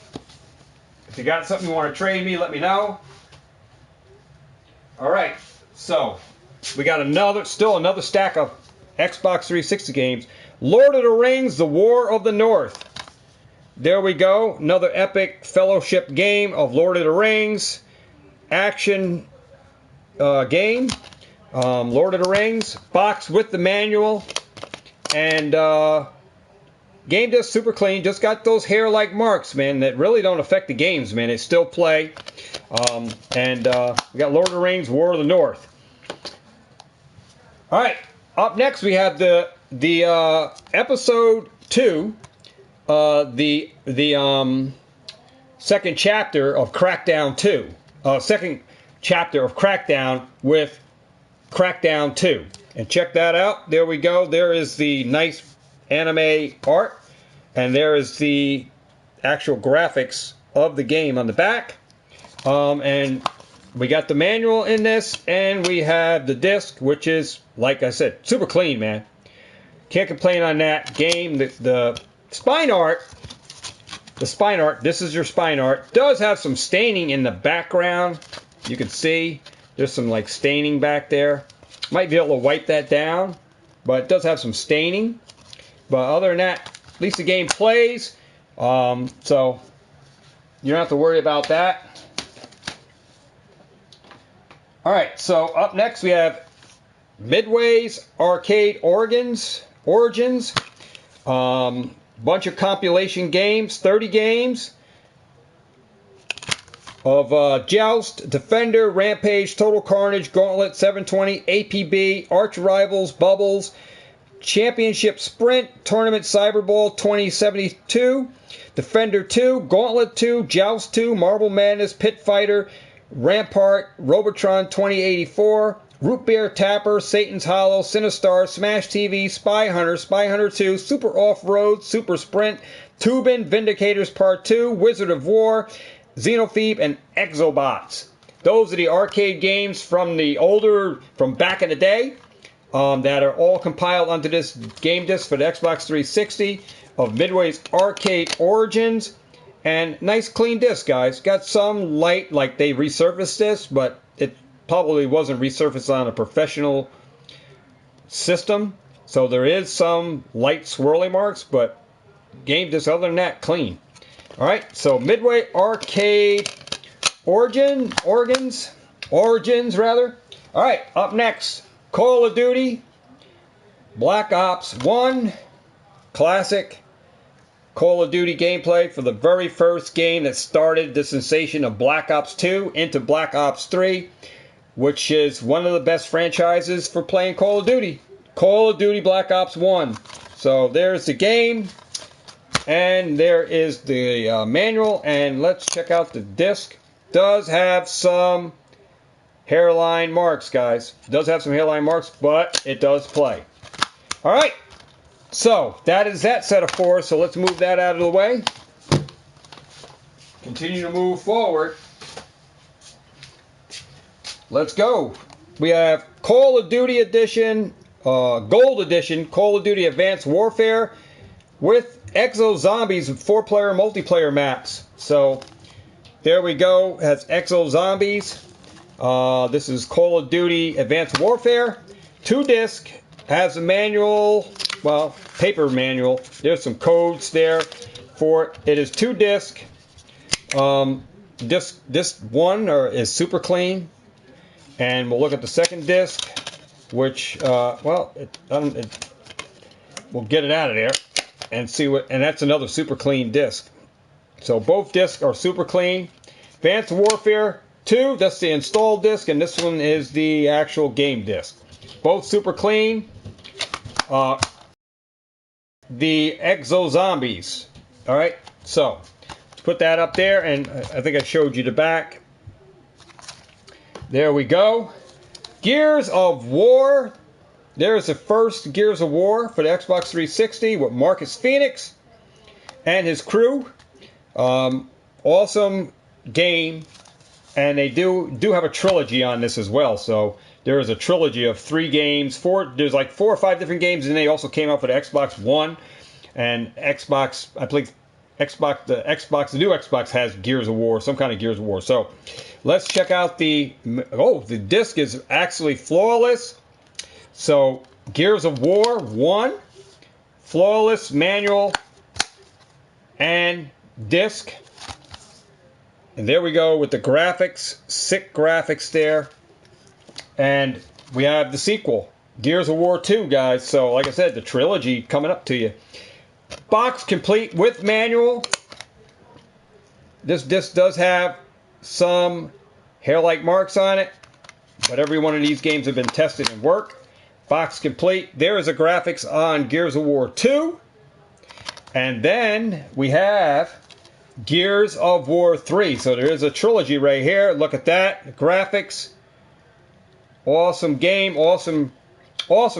If you got something you want to trade me, let me know. All right, so we got still another stack of Xbox 360 games. Lord of the Rings, The War of the North. There we go. Another epic fellowship game of Lord of the Rings. Action game. Lord of the Rings. Box with the manual. And game disc super clean. Just got those hair-like marks, man, that really don't affect the games, man. It still play. We got Lord of the Rings, War of the North. All right. Up next, we have the episode 2, the second chapter of Crackdown 2. Second chapter of Crackdown with Crackdown 2. And check that out. There we go. There is the nice anime art, and there is the actual graphics of the game on the back. And we got the manual in this, and we have the disc, which is, like I said, super clean, man. Can't complain on that game. The spine art, this is your spine art, does have some staining in the background. You can see there's some like staining back there. Might be able to wipe that down, but it does have some staining. But other than that, at least the game plays. So you don't have to worry about that. All right, so up next we have Midway's Arcade Origins. Bunch of compilation games, 30 games of Joust, Defender, Rampage, Total Carnage, Gauntlet, 720, APB, Arch Rivals, Bubbles, Championship Sprint, Tournament Cyberball 2072, Defender 2, Gauntlet 2, Joust 2, Marble Madness, Pit Fighter, Rampart, Robotron 2084, Root Beer Tapper, Satan's Hollow, Sinistar, Smash TV, Spy Hunter, Spy Hunter 2, Super Off-Road, Super Sprint, Tubin, Vindicators Part 2, Wizard of War, Xenophobe, and Exobots. Those are the arcade games from back in the day that are all compiled onto this game disc for the Xbox 360 of Midway's Arcade Origins. And nice clean disc, guys. Got some light, like they resurfaced this, but it probably wasn't resurfaced on a professional system. So there is some light swirly marks, but game disc other than that, clean. Alright, so Midway Arcade Origins rather. Alright, up next, Call of Duty Black Ops 1 Classic Call of Duty gameplay for the very first game that started the sensation of Black Ops 2 into Black Ops 3, which is one of the best franchises for playing Call of Duty. Call of Duty Black Ops 1. So there's the game, and there is the manual, and let's check out the disc. Does have some hairline marks, guys. Does have some hairline marks, but it does play. All right. So, that is that set of four, so let's move that out of the way. Continue to move forward. Let's go. We have Call of Duty Edition, Gold Edition, Call of Duty Advanced Warfare with Exo Zombies 4-player multiplayer maps. So, there we go. It has Exo Zombies. This is Call of Duty Advanced Warfare. 2-disc. Has a manual, well, paper manual. There's some codes there for it. It is 2-disc. Disc 1 is super clean. And we'll look at the second disc, which, we'll get it out of there and see what, and that's another super clean disc. So both discs are super clean. Advanced Warfare 2, that's the installed disc, and this one is the actual game disc. Both super clean. The Exo Zombies. Alright, so let's put that up there, and I think I showed you the back. There we go. Gears of War. There's the first Gears of War for the Xbox 360 with Marcus Phoenix and his crew. Awesome game. And they do have a trilogy on this as well. So there is a trilogy of 3 games. There's like 4 or 5 different games, and they also came out for the Xbox One and Xbox. I believe the new Xbox has Gears of War, some kind of Gears of War. So let's check out the disc is actually flawless. So Gears of War 1, flawless manual and disc. And there we go with the graphics, sick graphics there. And we have the sequel, Gears of War 2, guys. So, like I said, the trilogy coming up to you. Box complete with manual. This disc does have some hair-like marks on it, but every one of these games have been tested and work. Box complete. There is a graphics on Gears of War 2. And then we have Gears of War 3. So there is a trilogy right here. Look at that. The graphics. Awesome game. Awesome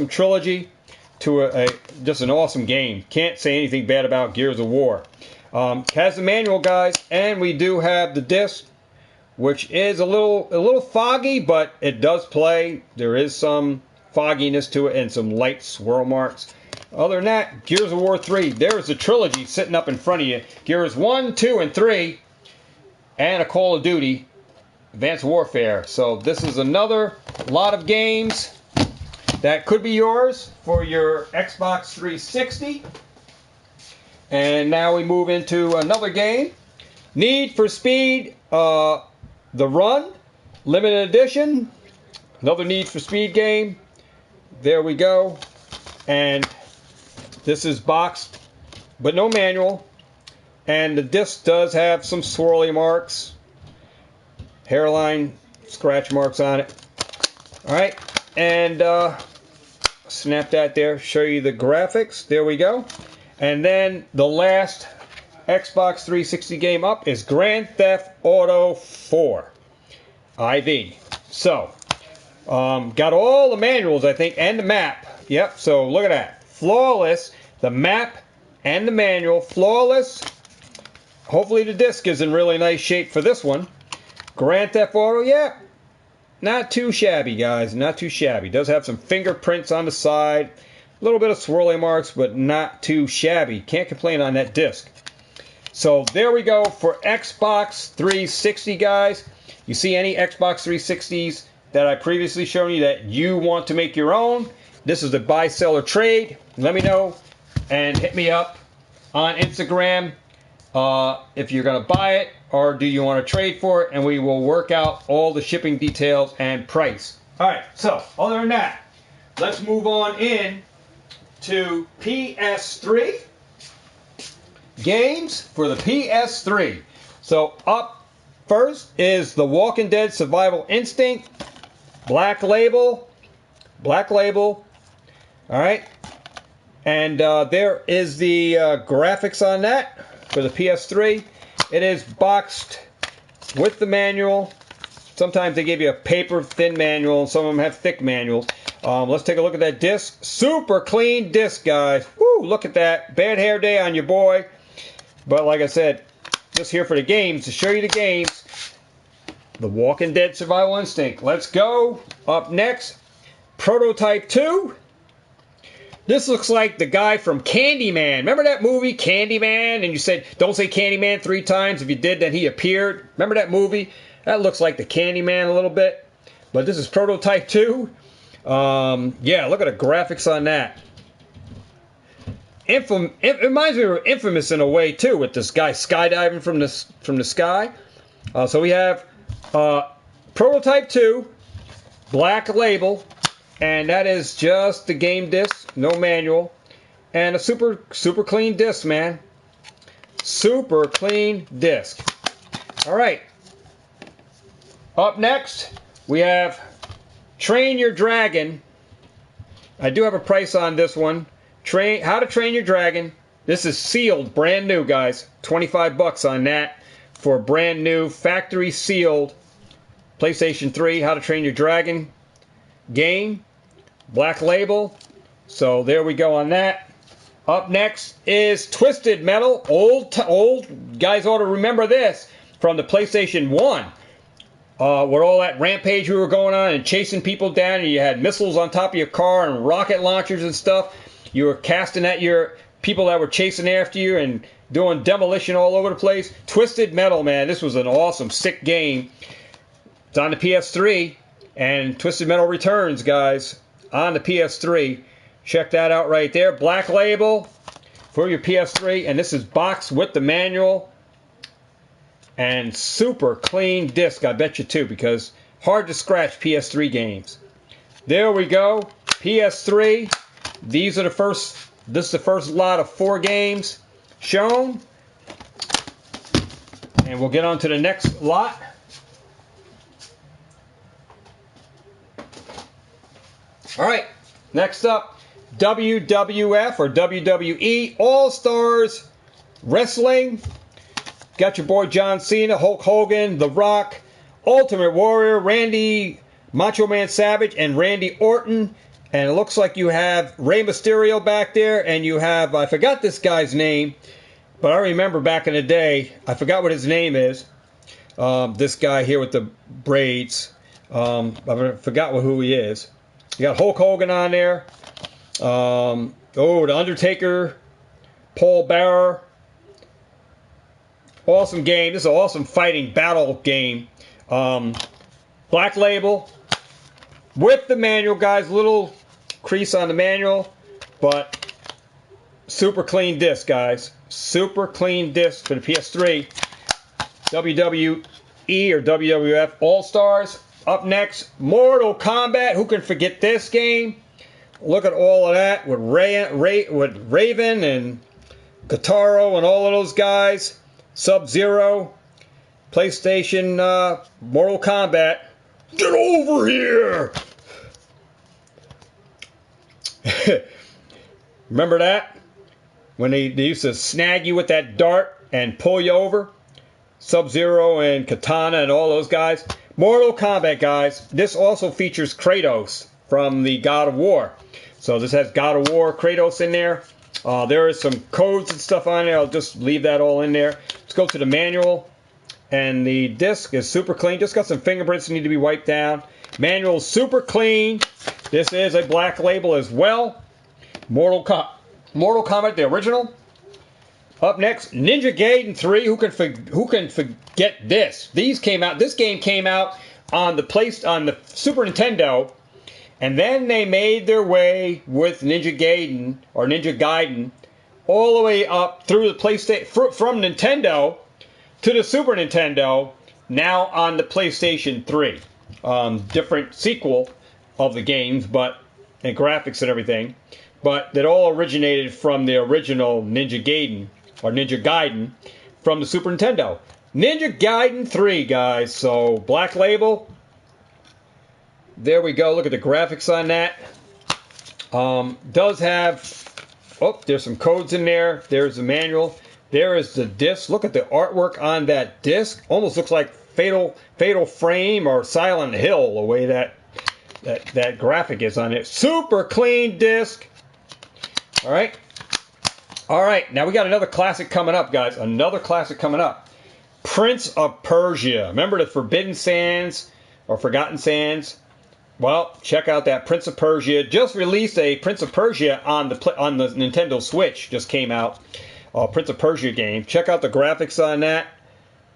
trilogy to just an awesome game. Can't say anything bad about Gears of War. Has the manual, guys, and we do have the disc, which is a little foggy, but it does play. There is some fogginess to it and some light swirl marks. Other than that, Gears of War 3. There's a trilogy sitting up in front of you. Gears 1, 2, and 3. And a Call of Duty Advanced Warfare. So this is another lot of games that could be yours for your Xbox 360. And now we move into another game. Need for Speed, The Run, Limited Edition. Another Need for Speed game. There we go. And this is boxed, but no manual. And the disc does have some swirly marks, hairline scratch marks on it. Alright, and snap that there, show you the graphics. There we go. And then the last Xbox 360 game up is Grand Theft Auto 4 IV. So, Got all the manuals, I think, and the map. Yep, so look at that. Flawless. The map and the manual. Flawless. Hopefully the disc is in really nice shape for this one. Grand Theft Auto, yeah. Not too shabby, guys. Not too shabby. Does have some fingerprints on the side. A little bit of swirly marks, but not too shabby. Can't complain on that disc. So there we go for Xbox 360, guys. You see any Xbox 360s that I previously shown you that you want to make your own? This is the buy, sell, or trade. Let me know and hit me up on Instagram if you're going to buy it or do you want to trade for it, and we will work out all the shipping details and price. All right, so other than that, let's move on in to PS3 games for the PS3. So up first is The Walking Dead Survival Instinct, Black Label. All right, and there is the graphics on that for the PS3. It is boxed with the manual. Sometimes they give you a paper thin manual, and some of them have thick manuals. Let's take a look at that disc. Super clean disc, guys. Woo, look at that. Bad hair day on your boy. But like I said, just here for the games, to show you the games. The Walking Dead Survival Instinct. Let's go. Up next, Prototype 2. This looks like the guy from Candyman. Remember that movie, Candyman? And you said, don't say Candyman 3 times. If you did, then he appeared. Remember that movie? That looks like the Candyman a little bit. But this is Prototype 2. Yeah, look at the graphics on that. It reminds me of Infamous in a way, too, with this guy skydiving from the sky. So we have Prototype 2, Black Label. And that is just the game disc, no manual, and a super clean disc, man. Super clean disc. All right. Up next, we have Train Your Dragon. I do have a price on this one. How to Train Your Dragon. This is sealed, brand new, guys. $25 on that for a brand new factory sealed PlayStation 3 How to Train Your Dragon game. Black Label. So there we go on that. Up next is Twisted Metal. Old guys ought to remember this from the PlayStation 1. With all that rampage we were going on and chasing people down, and you had missiles on top of your car and rocket launchers and stuff. You were casting at your people that were chasing after you and doing demolition all over the place. Twisted Metal, man. This was an awesome, sick game. It's on the PS3. And Twisted Metal returns, guys, on the PS3. Check that out right there. Black Label for your PS3. And this is boxed with the manual. And super clean disc, I bet you, too, because hard to scratch PS3 games. There we go. PS3. This is the first lot of 4 games shown. And we'll get on to the next lot. All right, next up, WWF or WWE All-Stars Wrestling. Got your boy John Cena, Hulk Hogan, The Rock, Ultimate Warrior, Randy Macho Man Savage, and Randy Orton. And it looks like you have Rey Mysterio back there, and you have, I forgot this guy's name, but I remember back in the day, I forgot what his name is. This guy here with the braids. I forgot who he is. You got Hulk Hogan on there. The Undertaker, Paul Bearer. Awesome game. This is an awesome fighting battle game. Black Label with the manual, guys. Little crease on the manual, but super clean disc, guys. Super clean disc for the PS3. WWE or WWF All-Stars. Up next, Mortal Kombat. Who can forget this game? Look at all of that with Raven and Kataro and all of those guys. Sub-Zero. PlayStation Mortal Kombat. Get over here! Remember that? When they used to snag you with that dart and pull you over? Sub-Zero and Katana and all those guys. Mortal Kombat, guys. This also features Kratos from the God of War. So this has God of War Kratos in there. There is some codes and stuff on there. I'll just leave that all in there. Let's go to the manual. And the disc is super clean. Just got some fingerprints that need to be wiped down. Manual is super clean. This is a black label as well. Mortal Kombat, the original. Up next, Ninja Gaiden 3. Who can forget this? These came out. This game came out on the Super Nintendo, and then they made their way with Ninja Gaiden all the way up through the PlayStation from Nintendo to the Super Nintendo. Now on the PlayStation 3. Different sequel of the games, and graphics and everything, but that all originated from the original Ninja Gaiden from the Super Nintendo. Ninja Gaiden 3, guys. So black label. There we go. Look at the graphics on that. Does have, there's some codes in there. There's the manual. There is the disc. Look at the artwork on that disc. Almost looks like Fatal Frame or Silent Hill, the way that graphic is on it. Super clean disc. All right. Now we got another classic coming up, guys. Another classic coming up. Prince of Persia. Remember the Forbidden Sands or Forgotten Sands? Well, check out that Prince of Persia. Just released a Prince of Persia on the Nintendo Switch. Just came out. Prince of Persia game. Check out the graphics on that.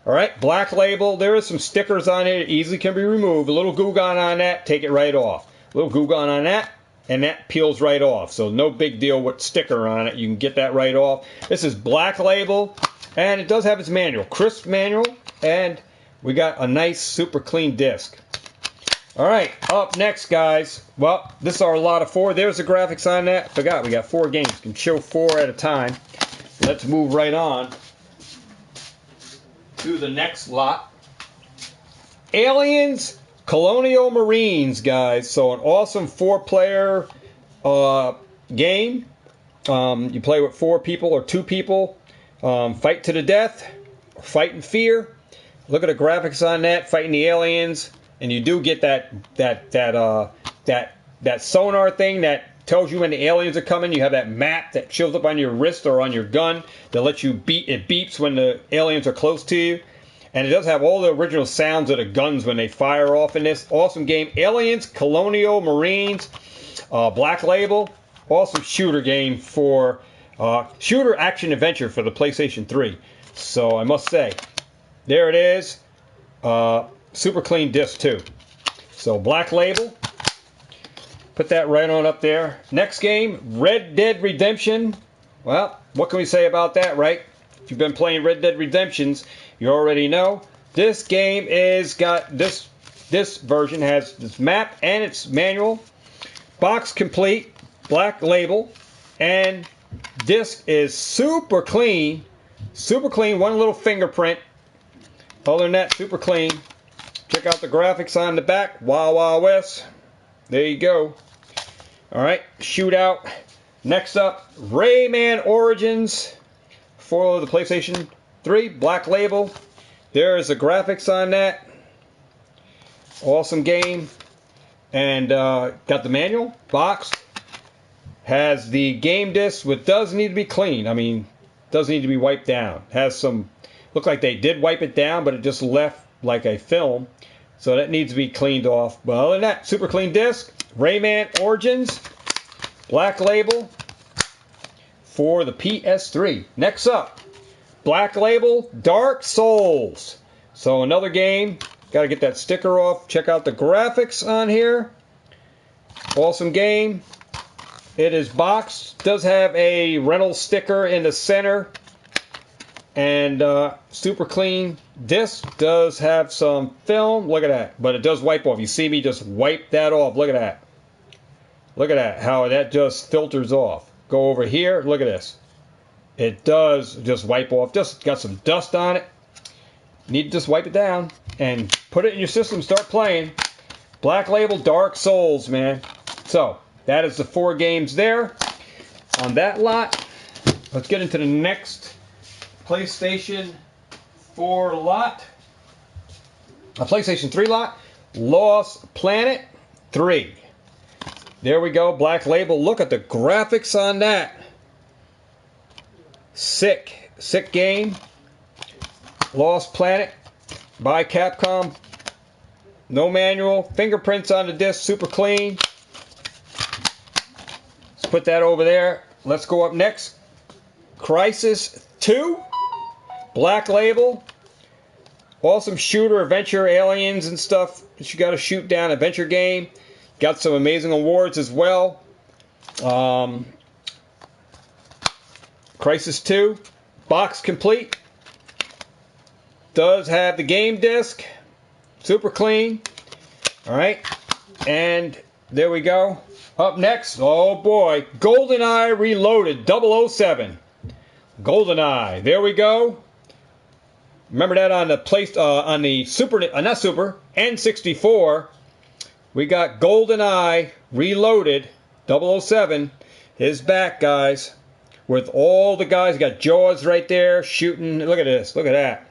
All right, black label. There is some stickers on it. Easily can be removed. A little Goo Gone on that. Take it right off. A little Goo Gone on that. And that peels right off. So no big deal with sticker on it. You can get that right off. This is black label. And it does have its manual. Crisp manual. And we got a nice, super clean disc. All right, up next, guys. Well, this is our lot of 4. There's the graphics on that. Forgot, we got 4 games. You can show 4 at a time. Let's move right on to the next lot. Aliens Colonial Marines, guys. So an awesome 4-player game. You play with 4 people or 2 people. Fight to the death. Fight in fear. Look at the graphics on that. Fighting the aliens. And you do get that sonar thing that tells you when the aliens are coming. You have that map that shows up on your wrist or on your gun that lets you it beeps when the aliens are close to you. And it does have all the original sounds of the guns when they fire off in this. Awesome game. Aliens, Colonial Marines, black label. Awesome shooter game for shooter action adventure for the PlayStation 3. So I must say, there it is. Super clean disc too. So black label. Put that right on up there. Next game, Red Dead Redemption. Well, what can we say about that, right? If you've been playing Red Dead Redemptions, you already know. This game is got this version has this map and its manual. Box complete, black label, and disc is super clean. Super clean, one little fingerprint. Other than that, super clean. Check out the graphics on the back. Wild Wild West. There you go. Alright, Shootout. Next up, Rayman Origins for the PlayStation 3. Black label. There is the graphics on that. Awesome game. And got the manual. Box. Has the game disc, which does need to be cleaned. I mean, does need to be wiped down. Has some, look like they did wipe it down, but it just left like a film. So that needs to be cleaned off. But other than that, super clean disc. Rayman Origins. Black label for the PS3. Next up, black label, Dark Souls. So another game. Got to get that sticker off. Check out the graphics on here. Awesome game. It is boxed. Does have a rental sticker in the center. And super clean disc. Does have some film. Look at that. But it does wipe off. You see me just wipe that off. Look at that. Look at that. How that just filters off. Go over here. Look at this. It does just wipe off. Just got some dust on it. Need to just wipe it down. And put it in your system. Start playing. Black label Dark Souls, man. So, that is the 4 games there. On that lot. Let's get into the next PlayStation 4 lot. a PlayStation 3 lot, Lost Planet 3. There we go, Black Label. Look at the graphics on that. Sick, sick game. Lost Planet by Capcom. No manual, fingerprints on the disc, super clean. Let's put that over there. Let's go up next. Crysis 2, Black Label. Awesome shooter, adventure, aliens and stuff that you got to shoot down. Adventure game. Got some amazing awards as well. Crysis 2, box complete. Does have the game disc. Super clean. Alright. And there we go. Up next, oh boy, GoldenEye Reloaded 007. GoldenEye. There we go. Remember that on the on the N64. We got GoldenEye Reloaded 007 is back, guys. With all the guys, you got Jaws right there shooting. Look at this. Look at that.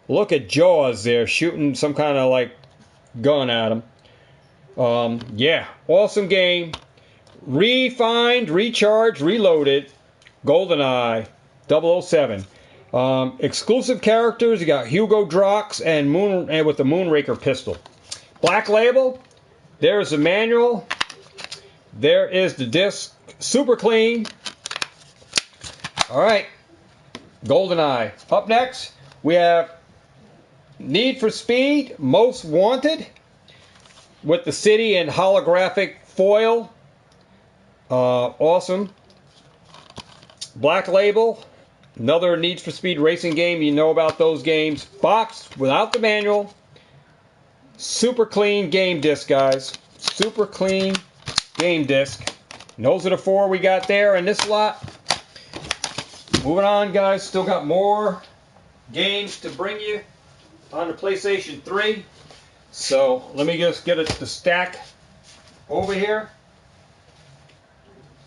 Look at Jaws there shooting some kind of like gun at him. Yeah, awesome game. Refined, recharged, reloaded. GoldenEye 007. Exclusive characters. You got Hugo Drax and with the Moonraker pistol. Black Label. There's the manual. There is the disc. Super clean. All right. GoldenEye. Up next, we have Need for Speed Most Wanted with the city and holographic foil. Awesome. Black Label. Another Need for Speed racing game. You know about those games. Box without the manual. Super clean game disc, guys. Super clean game disc. And those are the 4 we got there in this lot. Moving on, guys. Still got more games to bring you on the PlayStation 3. So let me just get the stack over here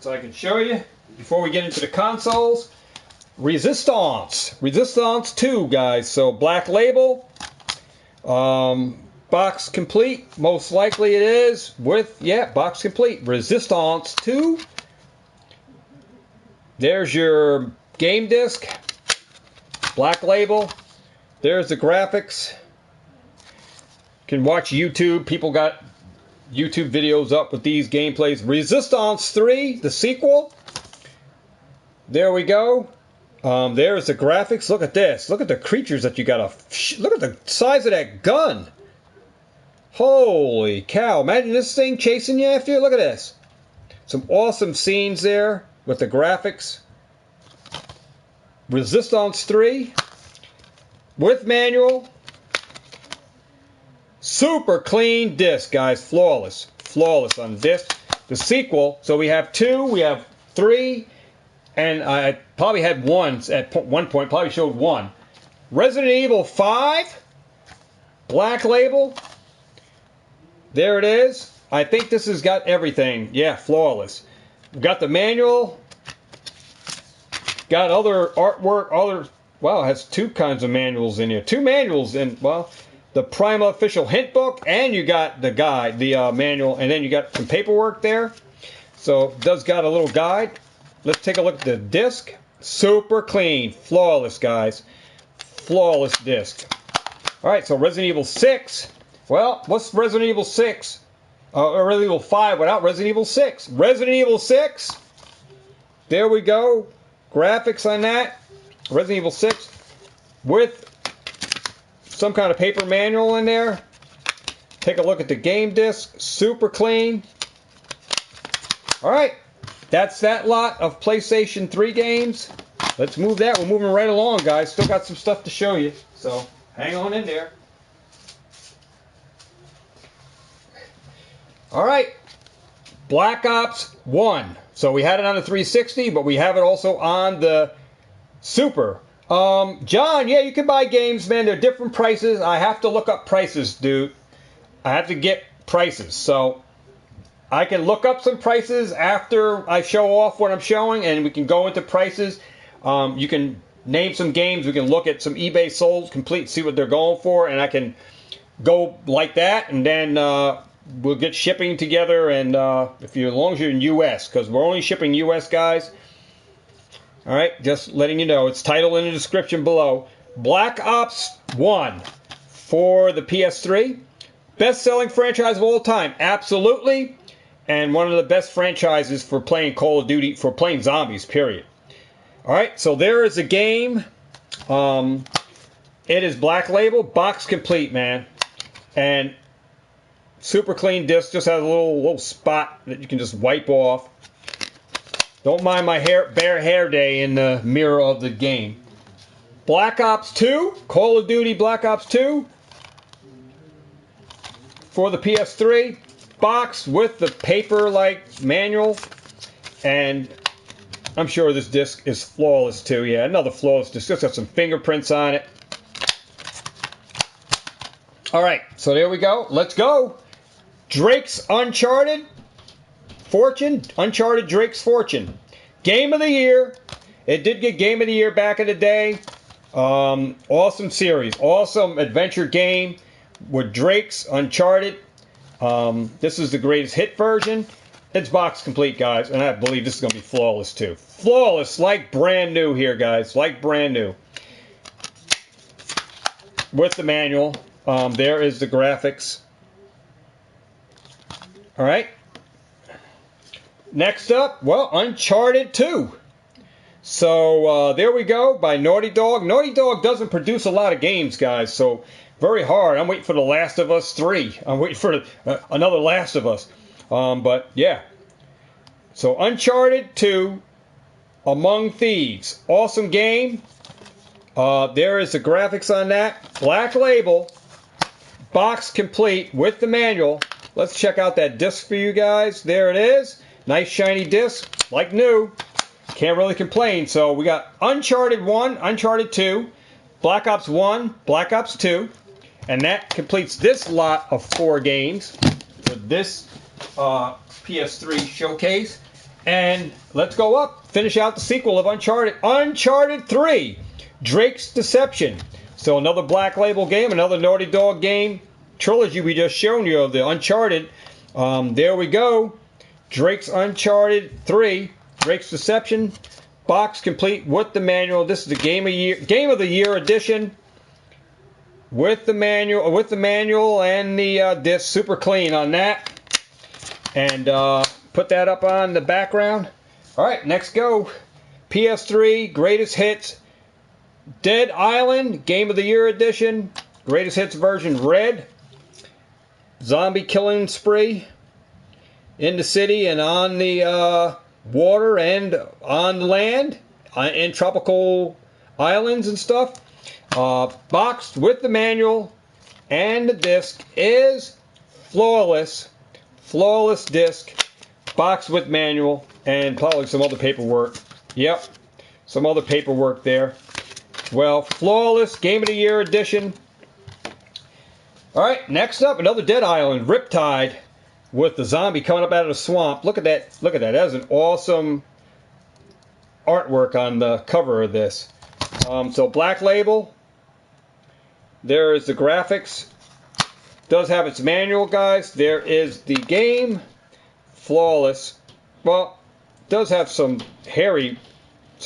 so I can show you before we get into the consoles. Resistance 2, guys. So Black Label, box complete. Most likely it is with box complete. Resistance 2. There's your game disc. Black Label. There's the graphics. You can watch YouTube. People got YouTube videos up with these gameplays. Resistance 3, the sequel. There we go. There's the graphics. Look at this. Look at the creatures that you got to... Look at the size of that gun. Holy cow. Imagine this thing chasing you after you. Look at this. Some awesome scenes there with the graphics. Resistance 3 with manual. Super clean disc, guys. Flawless. Flawless on disc. The sequel. So we have 2, we have 3, and I probably had 1 at one point. Probably showed 1. Resident Evil 5. Black Label. There it is. I think this has got everything. Yeah, flawless. We've got the manual. Got other artwork. Wow, it has 2 kinds of manuals in here. 2 manuals in, well, the Prima official hint book, and you got the guide, the manual, and then you got some paperwork there. So it does got a little guide. Let's take a look at the disc. Super clean. Flawless, guys. Flawless disc. All right, so Resident Evil 6. Well, what's Resident Evil 6? Or Resident Evil 5 without Resident Evil 6. Resident Evil 6. There we go. Graphics on that. Resident Evil 6 with some kind of paper manual in there. Take a look at the game disc. Super clean. All right. That's that lot of PlayStation 3 games. Let's move that. We're moving right along, guys. Still got some stuff to show you. So hang on in there. All right. Black Ops 1. So we had it on the 360, but we have it also on the Super. John, yeah, you can buy games, man. They're different prices. I have to look up prices, dude. I have to get prices. So I can look up some prices after I show off what I'm showing, and we can go into prices. You can name some games. We can look at some eBay solds complete, see what they're going for, and I can go like that, and then we'll get shipping together. And as long as you're in U.S., because we're only shipping U.S. guys. All right, just letting you know. It's titled in the description below. Black Ops 1 for the PS3. Best-selling franchise of all time. Absolutely. And one of the best franchises for playing Call of Duty, for playing zombies, period. All right, so there is a game. It is Black Label, box complete, man. And super clean disc, just has a little spot that you can just wipe off. Don't mind my bare hair day in the mirror of the game. Black Ops 2, Call of Duty Black Ops 2 for the PS3. Box with the paper-like manual. And I'm sure this disc is flawless too. Yeah, another flawless disc. Just got some fingerprints on it. Alright, so there we go. Let's go. Drake's Uncharted Fortune. Uncharted Drake's Fortune. Game of the year. It did get Game of the Year back in the day. Awesome series. Awesome adventure game with Drake's Uncharted. This is the greatest hit version. It's box complete, guys. And I believe this is going to be flawless, too. Flawless, like brand new here, guys. Like brand new. With the manual. There is the graphics. Alright. Next up, well, Uncharted 2. So, there we go, by Naughty Dog. Naughty Dog doesn't produce a lot of games, guys, so very hard. I'm waiting for The Last of Us 3. I'm waiting for another Last of Us. But, yeah. So, Uncharted 2, Among Thieves. Awesome game. There is the graphics on that. Black Label. Box complete with the manual. Let's check out that disc for you guys. There it is. Nice shiny disc, like new. Can't really complain. So we got Uncharted 1, Uncharted 2, Black Ops 1, Black Ops 2. And that completes this lot of 4 games for this PS3 showcase. And let's go up, finish out the sequel of Uncharted. Uncharted 3, Drake's Deception. So another Black Label game, another Naughty Dog game. Trilogy we just shown you of the Uncharted. There we go. Drake's Uncharted 3, Drake's Deception, box complete with the manual. This is the Game of the Year edition with the manual and the disc. Super clean on that. And put that up on the background. All right, next go. PS3 Greatest Hits, Dead Island Game of the Year edition, Greatest Hits version red. Zombie killing spree in the city and on the water and on land in tropical islands and stuff. Boxed with the manual and the disc is flawless. Flawless disc. Boxed with manual and probably some other paperwork. Yep. Some other paperwork there. Well, flawless Game of the Year edition. Alright, next up, another Dead Island, Riptide, with the zombie coming up out of the swamp. Look at that. Look at that. That is an awesome artwork on the cover of this. So, Black Label. There is the graphics. Does have its manual, guys. There is the game. Flawless. Well, does have some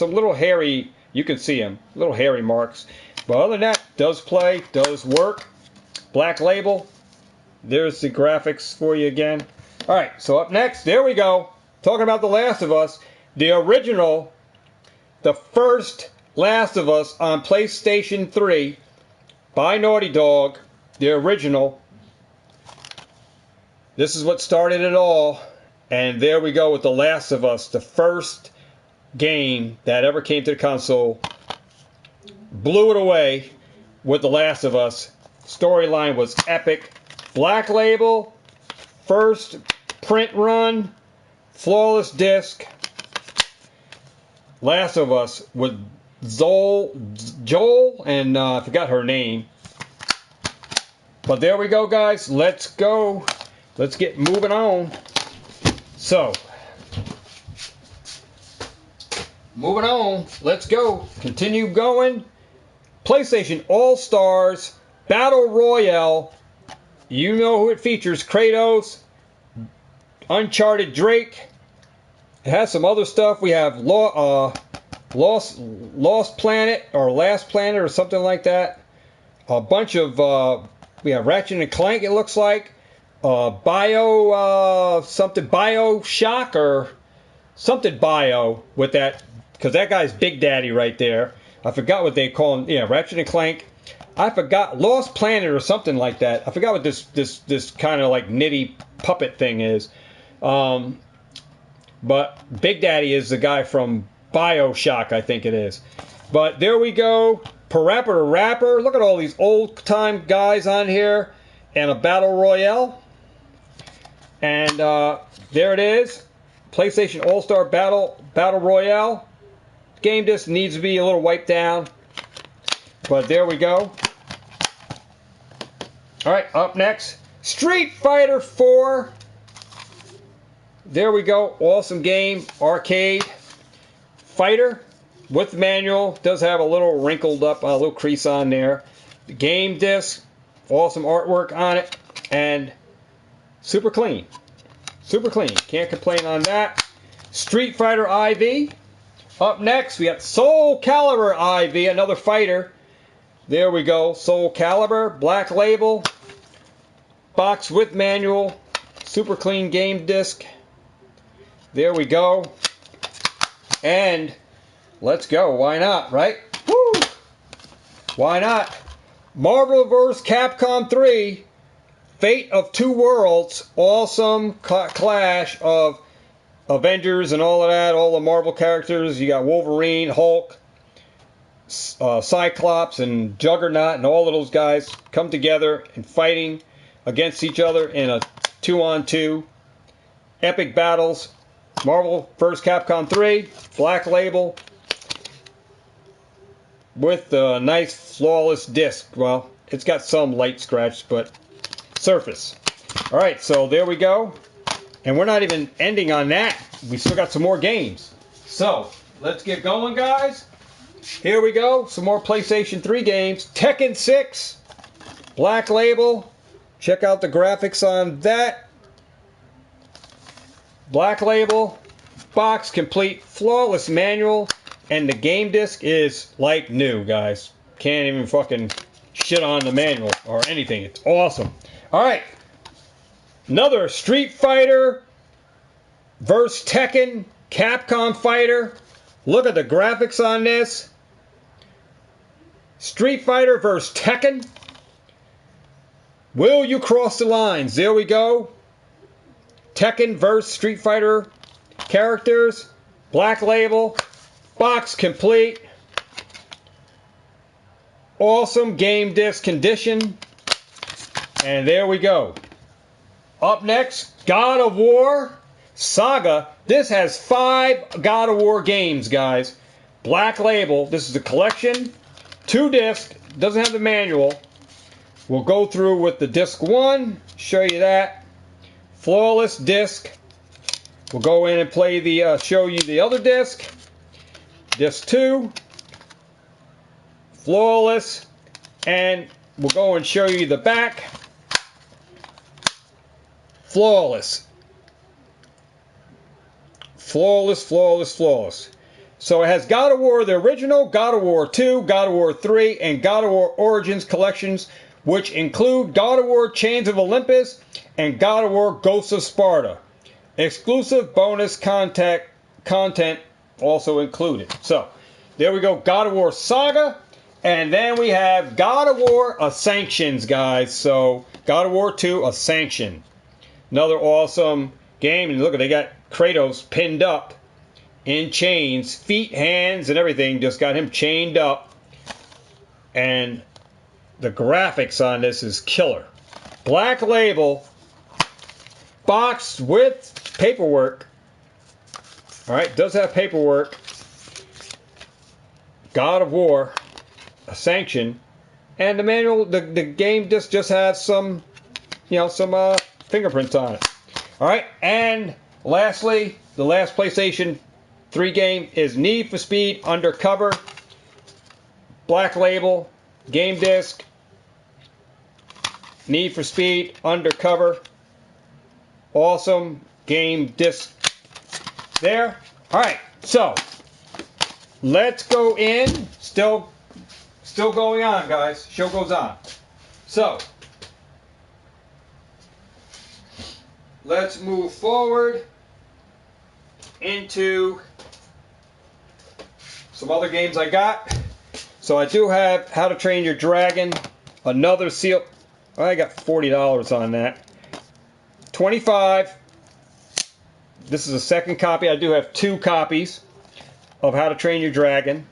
little hairy, you can see them, little hairy marks. But other than that, does play, does work. Black Label. There's the graphics for you again. Alright, so up next, there we go. Talking about The Last of Us. The original, the first Last of Us on PlayStation 3 by Naughty Dog. The original. This is what started it all. And there we go with The Last of Us. The first game that ever came to the console. Blew it away with The Last of Us. Storyline was epic. Black Label, first print run, flawless disc. Last of Us with Joel, and I forgot her name. But there we go, guys. Let's go. Let's get moving on. So, moving on. Let's go. Continue going. PlayStation All-Stars Battle Royale You know who it features: Kratos, Uncharted Drake. It has some other stuff. We have Lost Planet or Last Planet or something like that. A bunch of we have Ratchet and Clank. It looks like Bioshock or something Bio with that, because that guy's Big Daddy right there. I forgot what they call him. Yeah, Ratchet and Clank. I forgot Lost Planet or something like that. I forgot what this kind of like nitty puppet thing is. But Big Daddy is the guy from Bioshock, I think it is. But there we go. Parappa the Rapper. Look at all these old-time guys on here. And a Battle Royale. And there it is. PlayStation All-Star Battle Royale. Game disc needs to be a little wiped down. But there we go. Alright, up next. Street Fighter 4. There we go. Awesome game. Arcade. Fighter with manual. Does have a little wrinkled up, a little crease on there. The game disc. Awesome artwork on it. And super clean. Super clean. Can't complain on that. Street Fighter IV. Up next, we got Soul Calibur IV. Another fighter. There we go. Soul Calibur. Black label. Box with manual. Super clean game disc. There we go. And let's go. Why not, right? Woo! Why not? Marvel vs. Capcom 3. Fate of Two Worlds. Awesome clash of Avengers and all of that. All the Marvel characters. You got Wolverine, Hulk, Cyclops, and Juggernaut, and all of those guys come together and fighting against each other in a 2-on-2. Epic battles. Marvel vs. Capcom 3, Black Label, with a nice flawless disc. Well, it's got some light scratch, but surface. Alright, so there we go. And we're not even ending on that. We still got some more games. So, let's get going, guys. Here we go. Some more PlayStation 3 games. Tekken 6, Black Label. Check out the graphics on that. Black label, box complete, flawless manual, and the game disc is like new, guys. Can't even fucking shit on the manual or anything. It's awesome. Alright. Another Street Fighter vs. Tekken Capcom Fighter. Look at the graphics on this. Street Fighter vs. Tekken. Will you cross the lines? There we go. Tekken vs. Street Fighter characters. Black label. Box complete. Awesome game disc condition. And there we go. Up next, God of War Saga. This has 5 God of War games, guys. Black label. This is a collection. 2 discs. Doesn't have the manual. We'll go through with the disc 1. Show you that. Flawless disc. We'll go in and play the, show you the other disc. Disc 2. Flawless. And we'll go and show you the back. Flawless. Flawless, flawless, flawless. So it has God of War, the original, God of War 2, God of War 3, and God of War Origins collections, which include God of War Chains of Olympus and God of War Ghosts of Sparta. Exclusive bonus content also included. So, there we go, God of War Saga. And then we have God of War Ascensions, guys. So, God of War 2 Ascension. Another awesome game. And look, they got Kratos pinned up in chains. Feet, hands, and everything. Just got him chained up. And the graphics on this is killer. Black label. Box with paperwork. Alright, does have paperwork. God of War. A sanction. And the manual, the game disc just has some, some fingerprints on it. Alright, and lastly, the last PlayStation 3 game is Need for Speed Undercover. Black label. Game disc. Need for Speed, Undercover. Awesome game disc there. Alright, so let's go in. Still going on, guys. Show goes on. So let's move forward into some other games I got. So I do have How to Train Your Dragon, another seal. I got $40 on that. 25. This is a second copy. I do have 2 copies of How to Train Your Dragon,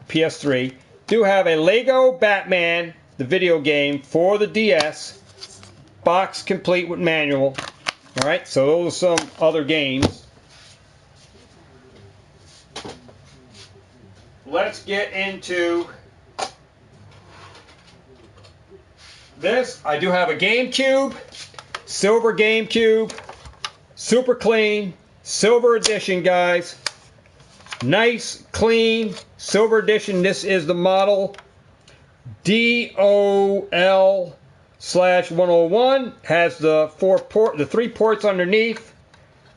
PS3. Do have a Lego Batman, the video game for the DS, box complete with manual. All right, so those are some other games. Let's get into this. I do have a GameCube, silver GameCube, super clean, silver edition, guys. Nice, clean, silver edition. This is the model DOL/101. Has the 3 ports underneath,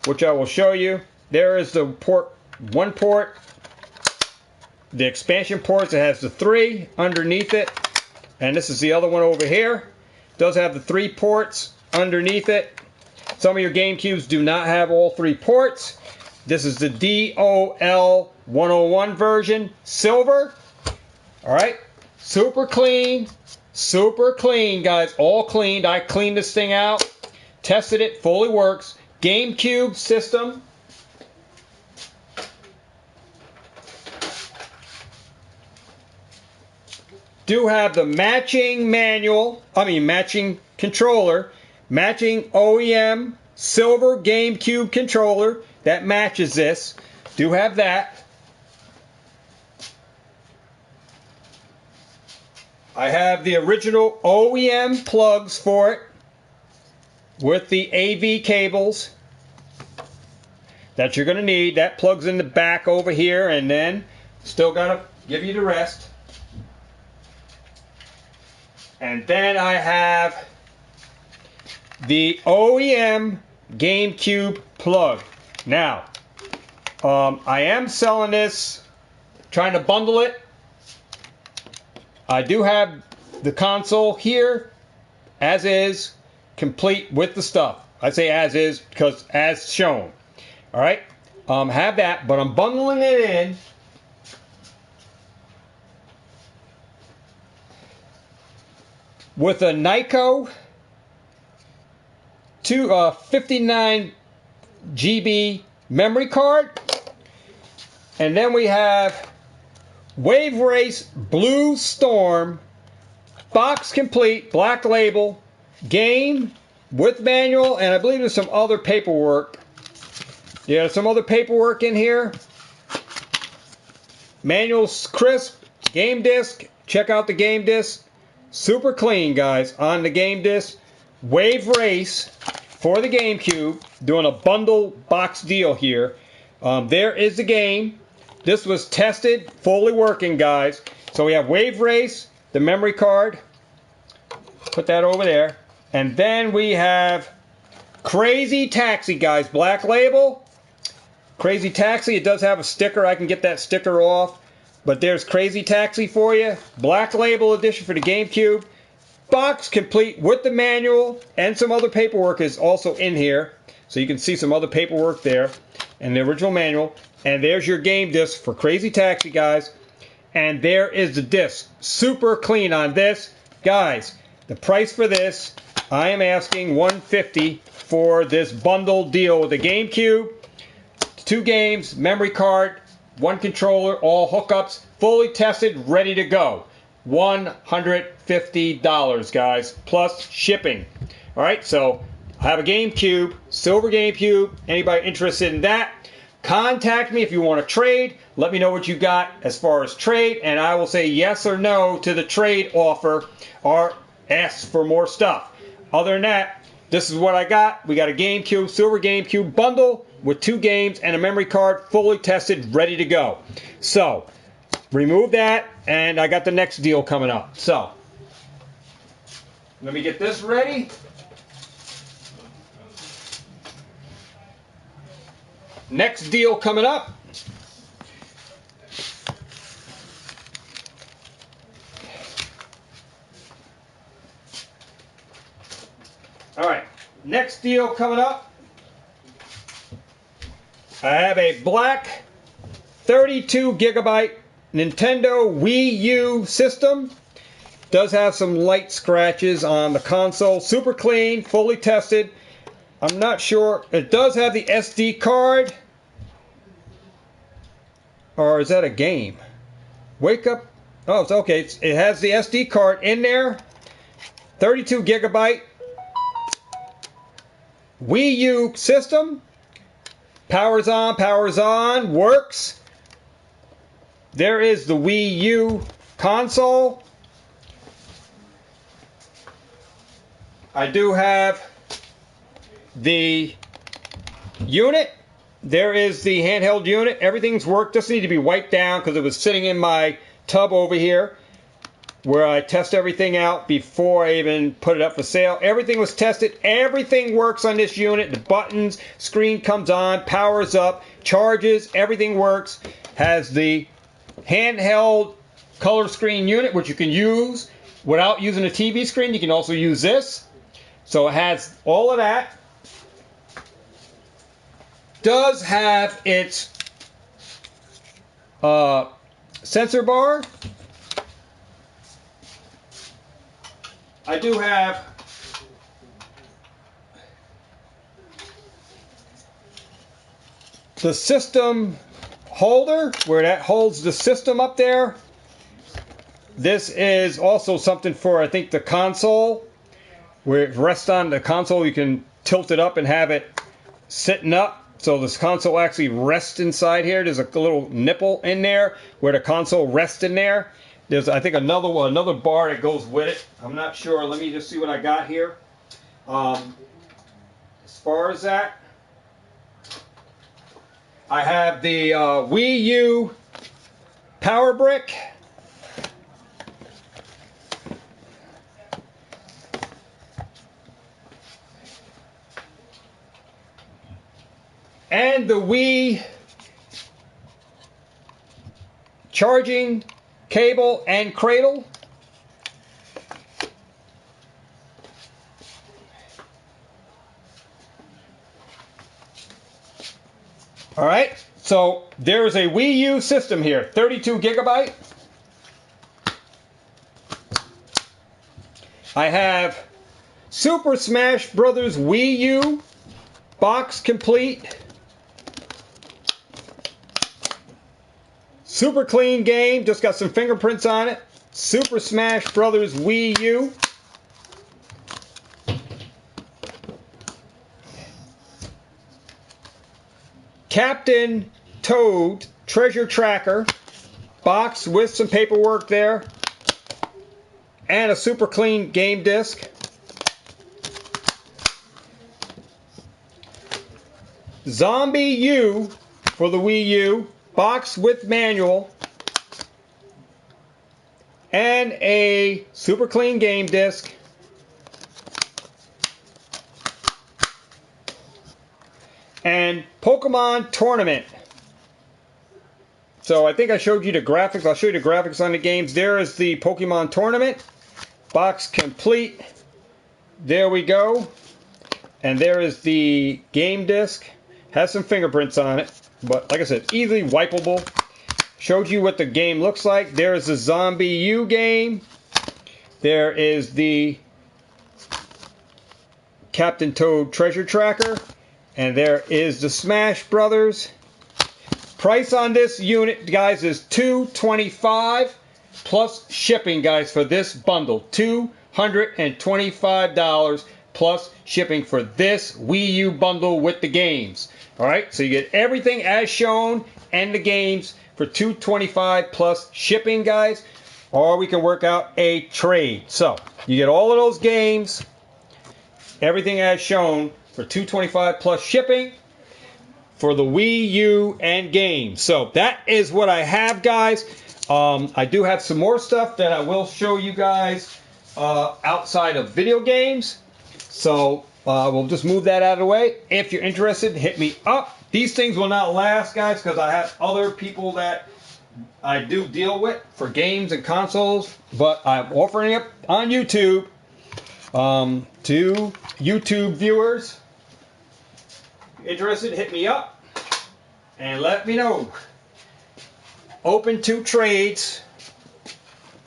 which I will show you. There is the one port. The expansion ports, it has the 3 underneath it. And this is the other one over here. It does have the 3 ports underneath it. Some of your GameCubes do not have all 3 ports. This is the DOL/101 version, silver. All right, super clean, guys, all cleaned. I cleaned this thing out, tested it, fully works. GameCube system. Do have the matching matching controller, matching OEM silver GameCube controller that matches this. Do have that. I have the original OEM plugs for it with the AV cables that you're going to need. That plugs in the back over here, and then still got to give you the rest. And then I have the OEM GameCube plug. Now, I am selling this, trying to bundle it. I do have the console here, as is, complete with the stuff. I say as is because as shown. All right, have that, but I'm bundling it in with a Nyko 59 GB memory card. And then we have Wave Race Blue Storm, box complete, black label, game with manual, and I believe there's some other paperwork. Yeah, some other paperwork in here. Manual's crisp, game disc. Check out the game disc. Super clean, guys, on the game disc. Wave Race for the GameCube. Doing a bundle box deal here. There is the game. This was tested, fully working, guys. So we have Wave Race, the memory card. Put that over there. And then we have Crazy Taxi, guys. Black label. Crazy Taxi. It does have a sticker. I can get that sticker off. But there's Crazy Taxi for you. Black label edition for the GameCube. Box complete with the manual, and some other paperwork is also in here. So you can see some other paperwork there. And the original manual. And there's your game disc for Crazy Taxi, guys. And there is the disc. Super clean on this. Guys, the price for this, I am asking $150 for this bundle deal with the GameCube. 2 games, memory card, 1 controller, all hookups, fully tested, ready to go. $150, guys, plus shipping. All right, so I have a GameCube, silver GameCube. Anybody interested in that? Contact me if you want to trade. Let me know what you got as far as trade, and I will say yes or no to the trade offer or ask for more stuff. Other than that, this is what I got. We got a GameCube, silver GameCube bundle with 2 games and a memory card, fully tested, ready to go. So, remove that, and I got the next deal coming up. So, Let me get this ready. Next deal coming up. All right, next deal coming up. I have a black 32 gigabyte Nintendo Wii U system. Does have some light scratches on the console. Super clean, fully tested. I'm not sure. It does have the SD card. Or is that a game? Wake up. Oh, it's okay. It has the SD card in there. 32 gigabyte Wii U system. Powers on, works. There is the Wii U console. I do have the unit. There is the handheld unit. Everything's worked. Just need to be wiped down because it was sitting in my tub over here where I test everything out before I even put it up for sale. Everything was tested. Everything works on this unit. The buttons, screen comes on, powers up, charges, everything works. Has the handheld color screen unit, which you can use without using a TV screen. You can also use this. So it has all of that. Does have its sensor bar. I do have the system holder where that holds the system up there. This is also something for, I think, the console where it rests on the console. You can tilt it up and have it sitting up. So this console actually rests inside here. There's a little nipple in there where the console rests in there. There's, I think, another bar that goes with it. I'm not sure. Let me just see what I got here. As far as that, I have the Wii U power brick. And the Wii charging cable and cradle. All right, so there is a Wii U system here, 32 gigabyte. I have Super Smash Brothers Wii U box complete. Super clean game, just got some fingerprints on it. Super Smash Brothers Wii U. Captain Toad Treasure Tracker box with some paperwork there. And a super clean game disc. Zombie U for the Wii U. Box with manual. And a super clean game disc. And Pokemon Tournament. So I think I showed you the graphics. I'll show you the graphics on the games. There is the Pokemon Tournament. Box complete. There we go. And there is the game disc. Has some fingerprints on it. But like I said, easily wipeable. Showed you what the game looks like. There is the Zombie U game. There is the Captain Toad Treasure Tracker. And there is the Smash Brothers. Price on this unit, guys, is $225 plus shipping, guys, for this bundle. $225 plus shipping for this Wii U bundle with the games. All right, so you get everything as shown and the games for $225 plus shipping, guys. Or we can work out a trade. So you get all of those games, everything as shown for $225 plus shipping for the Wii U and games. So that is what I have, guys. I do have some more stuff that I will show you guys outside of video games. So we'll just move that out of the way. If you're interested, hit me up. These things will not last, guys, because I have other people that I do deal with for games and consoles, but I'm offering it on YouTube to YouTube viewers. Interested, hit me up and let me know. Open to trades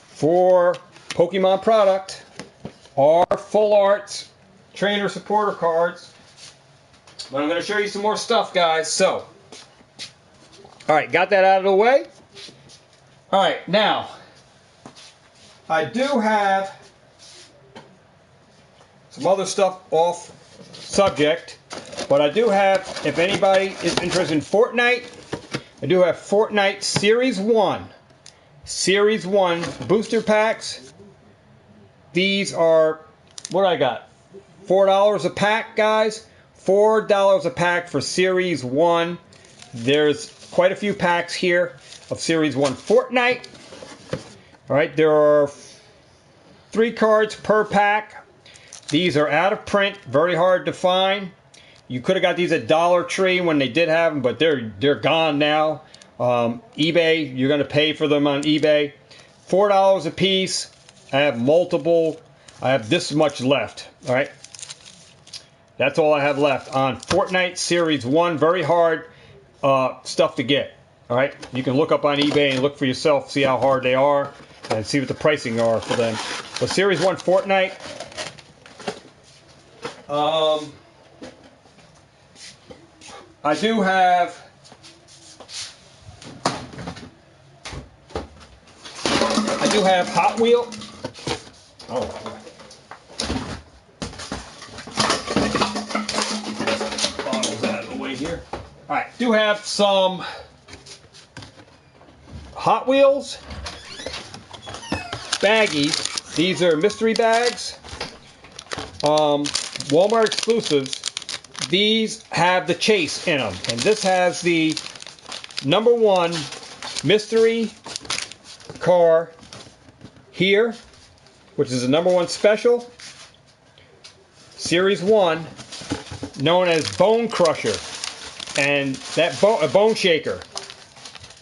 for Pokemon product or full arts trainer supporter cards. But I'm going to show you some more stuff, guys. So, alright, got that out of the way. Alright, now, I do have some other stuff off subject, but I do have, if anybody is interested in Fortnite, I do have Fortnite Series 1. Series 1 booster packs. These are, what I got? $4 a pack, guys. $4 a pack for Series 1. There's quite a few packs here of Series 1 Fortnite. Alright, there are 3 cards per pack. These are out of print, very hard to find. You could have got these at Dollar Tree when they did have them, but they're gone now. eBay, you're going to pay for them on eBay. $4 a piece. I have multiple. I have this much left. Alright. That's all I have left on Fortnite Series 1. Very hard stuff to get. Alright. You can look up on eBay and look for yourself, see how hard they are, and see what the pricing are for them. But Series 1 Fortnite. I do have Hot Wheel. Oh. Bottles out of the way here. All right, do have some Hot Wheels baggies. These are mystery bags. Walmart exclusives. These have the chase in them, and this has the #1 mystery car here, which is the #1 special, Series 1, known as Bone Crusher, and that Bone Shaker.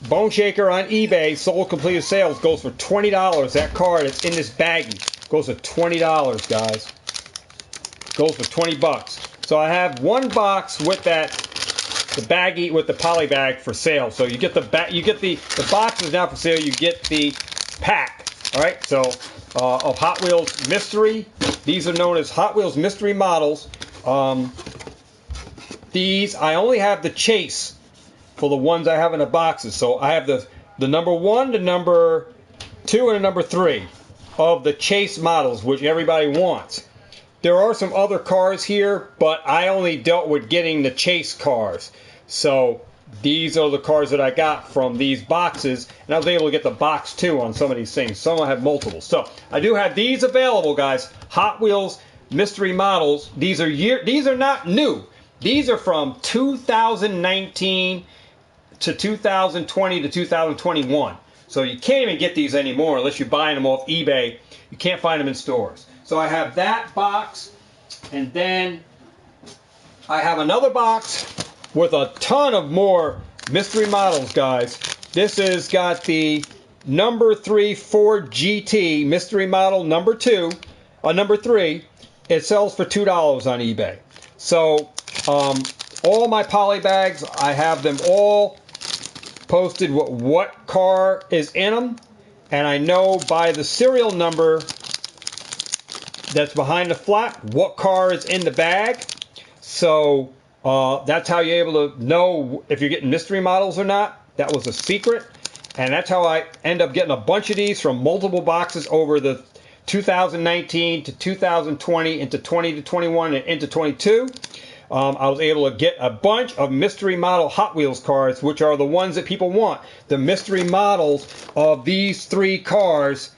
Bone Shaker on eBay, sold completed sales, goes for $20. That card that's in this baggie goes for $20, guys. Goes for 20 bucks. So I have one box with that, the baggie with the poly bag for sale. So you get the box is now for sale. You get the pack. All right. So of Hot Wheels Mystery. These are known as Hot Wheels Mystery models. These I only have the chase for the ones I have in the boxes. So I have the #1, the #2, and the #3 of the chase models, which everybody wants. There are some other cars here, but I only dealt with getting the chase cars. So these are the cars that I got from these boxes, and I was able to get the box too on some of these things. Some I have multiple. So I do have these available, guys. Hot Wheels mystery models. These are not new. These are from 2019 to 2020 to 2021. So you can't even get these anymore unless you're buying them off eBay. You can't find them in stores. So I have that box, and then I have another box with a ton of more mystery models, guys. This has got the #3 Ford GT mystery model #3. It sells for $2 on eBay. So all my poly bags, I have them all posted what car is in them, and I know by the serial number that's behind the flap what car is in the bag. So that's how you're able to know if you're getting mystery models or not. That was a secret, and that's how I end up getting a bunch of these from multiple boxes over the 2019 to 2020 into 20 to 21 and into 22. I was able to get a bunch of mystery model Hot Wheels cars, which are the ones that people want. The mystery models of these 3 cars.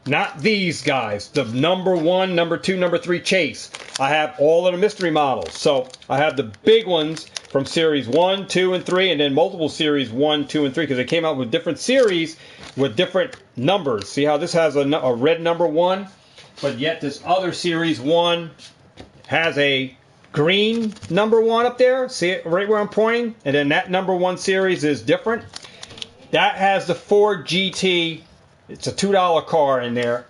Not these guys, the #1, #2, #3 chase. I have all of the mystery models. So I have the big ones from Series 1, 2, and 3, and then multiple Series 1, 2, and 3, because they came out with different series with different numbers. See how this has a red #1? but yet this other Series 1 has a green number 1 up there. See it right where I'm pointing? And then that number 1 series is different. That has the Ford GT. It's a $2 car in there.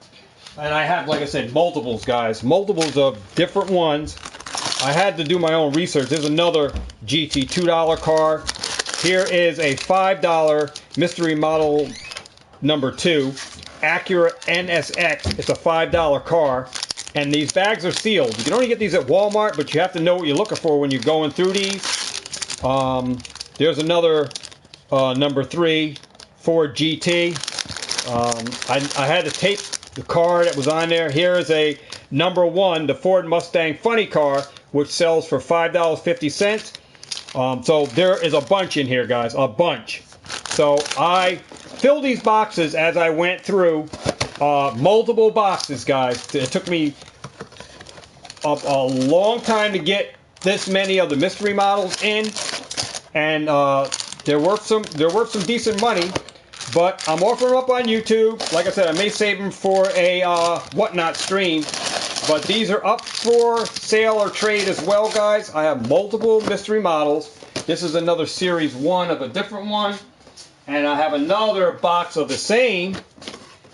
And I have, like I said, multiples, guys. Multiples of different ones. I had to do my own research. There's another GT $2 car. Here is a $5 mystery model number 2. Acura NSX. It's a $5 car. And these bags are sealed. You can only get these at Walmart, but you have to know what you're looking for when you're going through these. There's another number 3 Ford GT. I had to tape the car that was on there. Here is a number 1, the Ford Mustang Funny Car, which sells for $5.50. So there is a bunch in here, guys, a bunch. So I filled these boxes as I went through. Multiple boxes, guys. It took me a long time to get this many of the mystery models in, and they're worth some decent money. But I'm offering them up on YouTube. Like I said, I may save them for a whatnot stream. But these are up for sale or trade as well, guys. I have multiple mystery models. This is another Series 1 of a different one. And I have another box of the same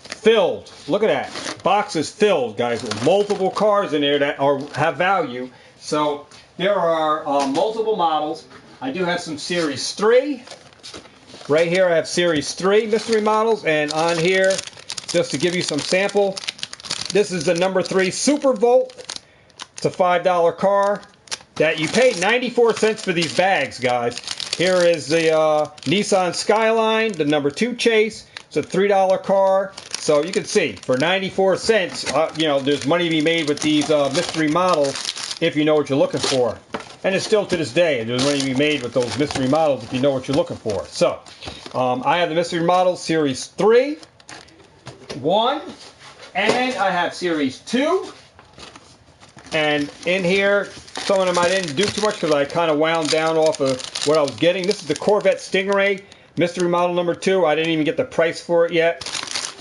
filled. Look at that. Box is filled, guys, with multiple cars in there that have value. So there are multiple models. I do have some Series 3. Right here I have Series 3 mystery models. And on here, just to give you some sample, this is the number 3 Super Volt. It's a $5 car that you pay 94 cents for these bags, guys. Here is the Nissan Skyline, the number 2 Chase. It's a $3 car. So you can see, for 94 cents, you know, there's money to be made with these mystery models if you know what you're looking for. And it's still to this day, there's money to be made with those mystery models if you know what you're looking for. So, I have the mystery models Series 3, 1, and I have Series 2. And in here, some of them I didn't do too much because I kind of wound down off of what I was getting. This is the Corvette Stingray mystery model number 2. I didn't even get the price for it yet.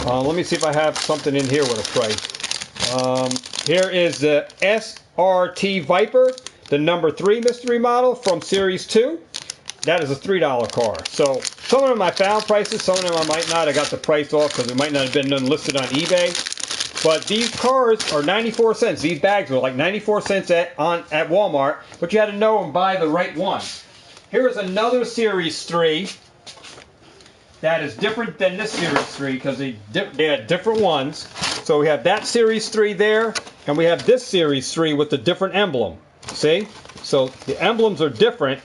Let me see if I have something in here with a price. Here is the SRT Viper, the number 3 mystery model from Series 2. That is a $3 car. So some of them I found prices, some of them I might not. I got the price off because it might not have been listed on eBay. But these cars are 94 cents. These bags were like 94 cents at Walmart, but you had to know and buy the right one. Here's another Series 3 that is different than this Series 3 because they had different ones. So we have that Series 3 there, and we have this Series 3 with the different emblem. See? So the emblems are different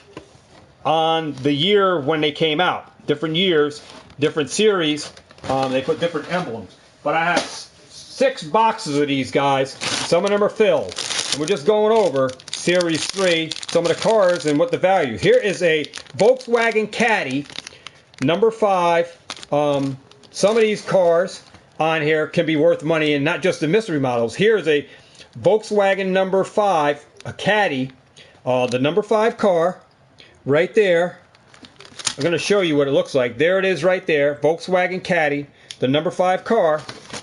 on the year when they came out. Different years, different series, they put different emblems. But I have 6 boxes of these, guys. Some of them are filled. And we're just going over Series 3, some of the cars and what the value. Here is a Volkswagen Caddy, number 5. Some of these cars on here can be worth money, and not just the mystery models. Here is a Volkswagen number 5, a Caddy, the number 5 car, right there. I'm going to show you what it looks like. There it is right there, Volkswagen Caddy, the number 5 car.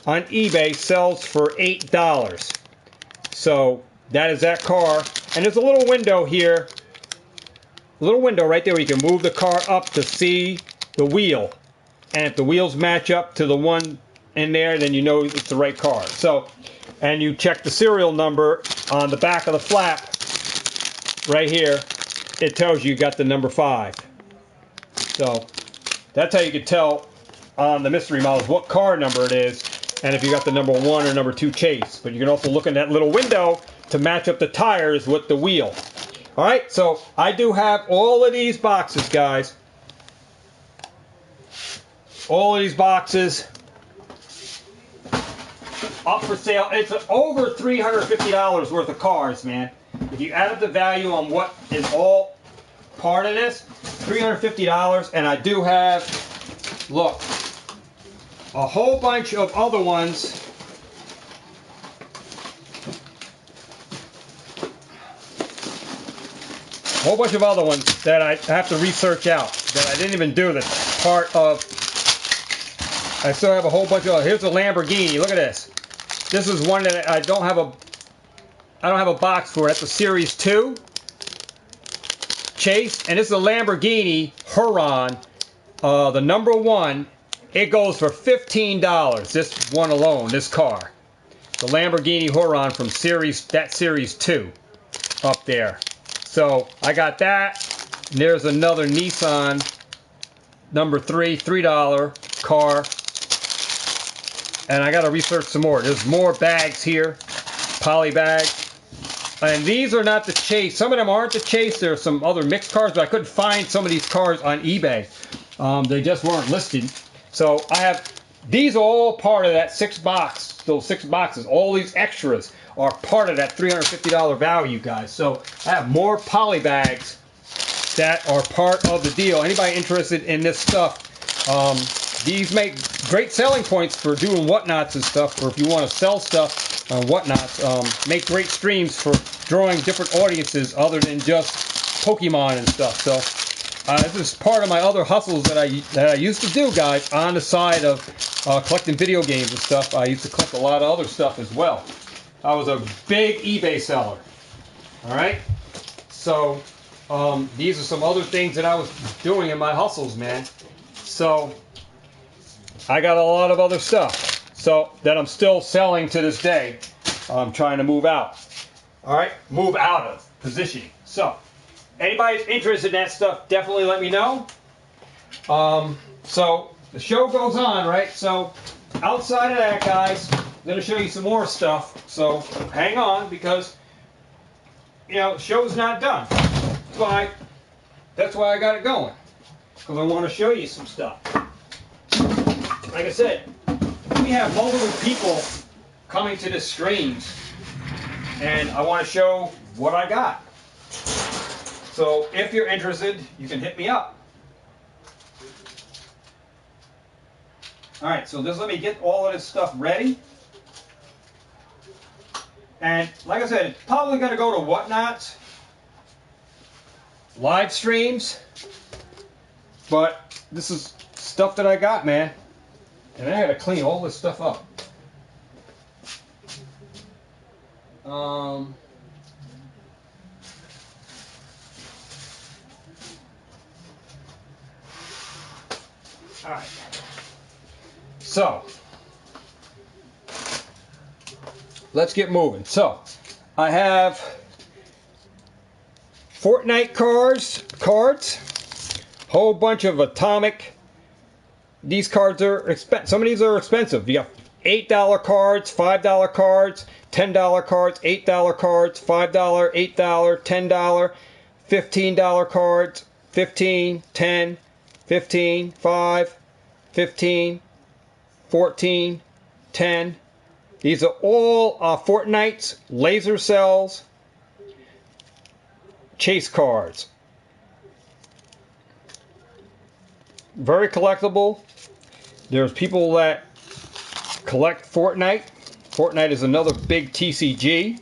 On eBay sells for $8. So that is that car. And there's a little window here. A little window right there where you can move the car up to see the wheel. And if the wheels match up to the one in there, then you know it's the right car. So, and you check the serial number on the back of the flap right here. It tells you got the number 5. So that's how you can tell on the mystery models what car number it is. And if you got the number 1 or number 2 Chase. But you can also look in that little window to match up the tires with the wheel. Alright, so I do have all of these boxes, guys. All of these boxes up for sale. It's over $350 worth of cars, man. If you add up the value on what is all part of this, $350. And I do have, look, a whole bunch of other ones. A whole bunch of other ones that I have to research out that I didn't even do. That's part of. I still have a whole bunch of. Here's a Lamborghini. Look at this. This is one that I don't have a box for. That's a Series 2 Chase, and this is a Lamborghini Huron, the number 1. It goes for $15. This one alone, this car, the Lamborghini Huron from Series 2 up there. So I got that. And there's another Nissan number 3, $3 car. And I got to research some more. There's more bags here, poly bags. And these are not the Chase. Some of them aren't the Chase. There are some other mixed cars, but I couldn't find some of these cars on eBay. They just weren't listed. So I have, these are all part of that 6 box, those 6 boxes. All these extras are part of that $350 value, guys. So I have more poly bags that are part of the deal. Anybody interested in this stuff, these make great selling points for doing whatnots and stuff, or if you want to sell stuff on whatnots. Make great streams for drawing different audiences other than just Pokemon and stuff. So this is part of my other hustles that I used to do, guys, on the side of collecting video games and stuff. I used to collect a lot of other stuff as well. I was a big eBay seller. All right, so these are some other things that I was doing in my hustles, man. So I got a lot of other stuff, so that I'm still selling to this day. I'm trying to move out. All right, move out of positioning. So anybody's interested in that stuff, definitely let me know. So the show goes on, right? So outside of that, guys, I'm going to show you some more stuff. So hang on, because you know, the show's not done. That's why I got it going, because I want to show you some stuff. Like I said, we have multiple people coming to the streams, and I want to show what I got. So if you're interested, you can hit me up. Alright, so just let me get all of this stuff ready. And like I said, it's probably going to go to whatnots, live streams, but this is stuff that I got, man. And I gotta clean all this stuff up. Alright. So, let's get moving. So, I have Fortnite cards, whole bunch of Atomic. These cards are expensive. Some of these are expensive. You got $8 cards, $5 cards, $10 cards, $8 cards, $5, $8, $10, $15 cards, 15, 10, 15, 5, 15, 14, 10. These are all Fortnite's laser cells chase cards. Very collectible. There's people that collect Fortnite. Fortnite is another big TCG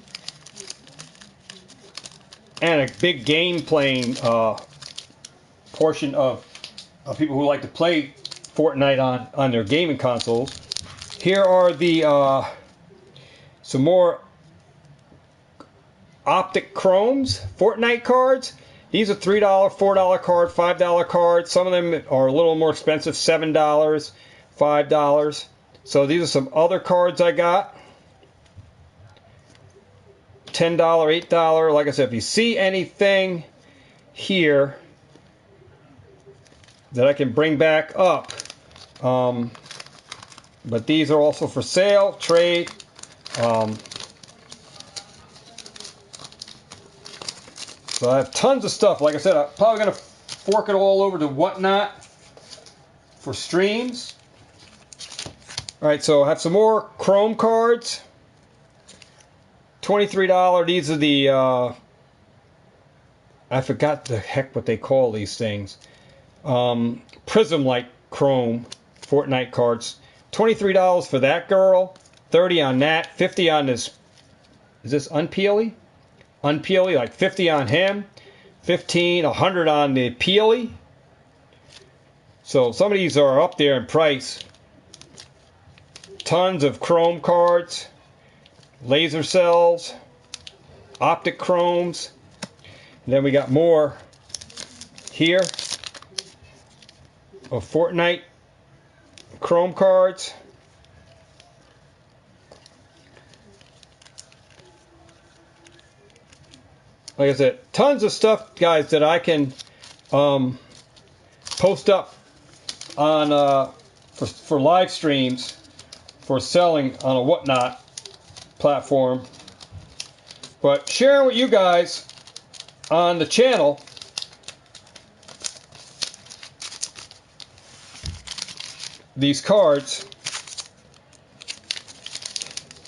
and a big game playing portion of people who like to play Fortnite on their gaming consoles. Here are the some more Optic Chromes Fortnite cards. These are $3, $4 card, $5 cards. Some of them are a little more expensive, $7, $5. So these are some other cards I got. $10, $8. Like I said, if you see anything here that I can bring back up, but these are also for sale, trade. So I have tons of stuff. Like I said, I'm probably going to fork it all over to Whatnot for streams. Alright, so I have some more Chrome cards. $23. These are the, I forgot the heck what they call these things. Prism-like Chrome Fortnite cards. $23 for that girl. $30 on that. $50 on this. Is this Unpeely? Unpeely, like $50 on him, $15, $100 on the Peely. So some of these are up there in price. Tons of Chrome cards. laser cells, optic chromes. And then we got more here of Fortnite chrome cards. Like I said, tons of stuff, guys, that I can post up on for live streams for selling on a Whatnot platform. But sharing with you guys on the channel these cards.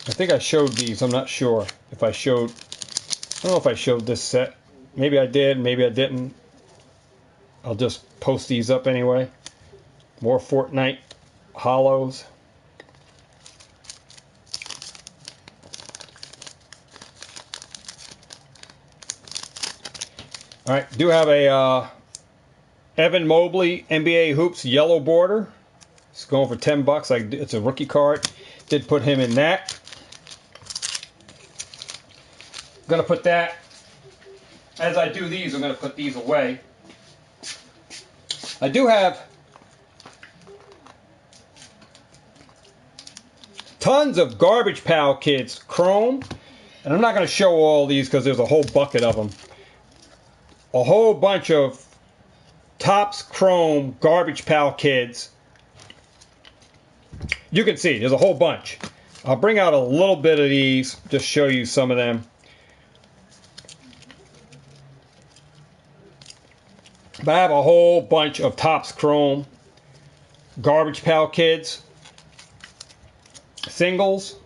I think I showed these. I'm not sure if I showed. I don't know if I showed this set. Maybe I did, maybe I didn't. I'll just post these up anyway. More Fortnite hollows. Alright, do have a Evan Mobley NBA Hoops yellow border. It's going for $10. It's a rookie card. Did put him in that. I'm going to put that, as I do these, I'm going to put these away. I do have tons of Garbage Pail Kids Chrome, and I'm not going to show all these because there's a whole bucket of them. A whole bunch of Topps Chrome Garbage Pail Kids. You can see there's a whole bunch. I'll bring out a little bit of these, just show you some of them. But I have a whole bunch of Topps Chrome Garbage Pail Kids singles.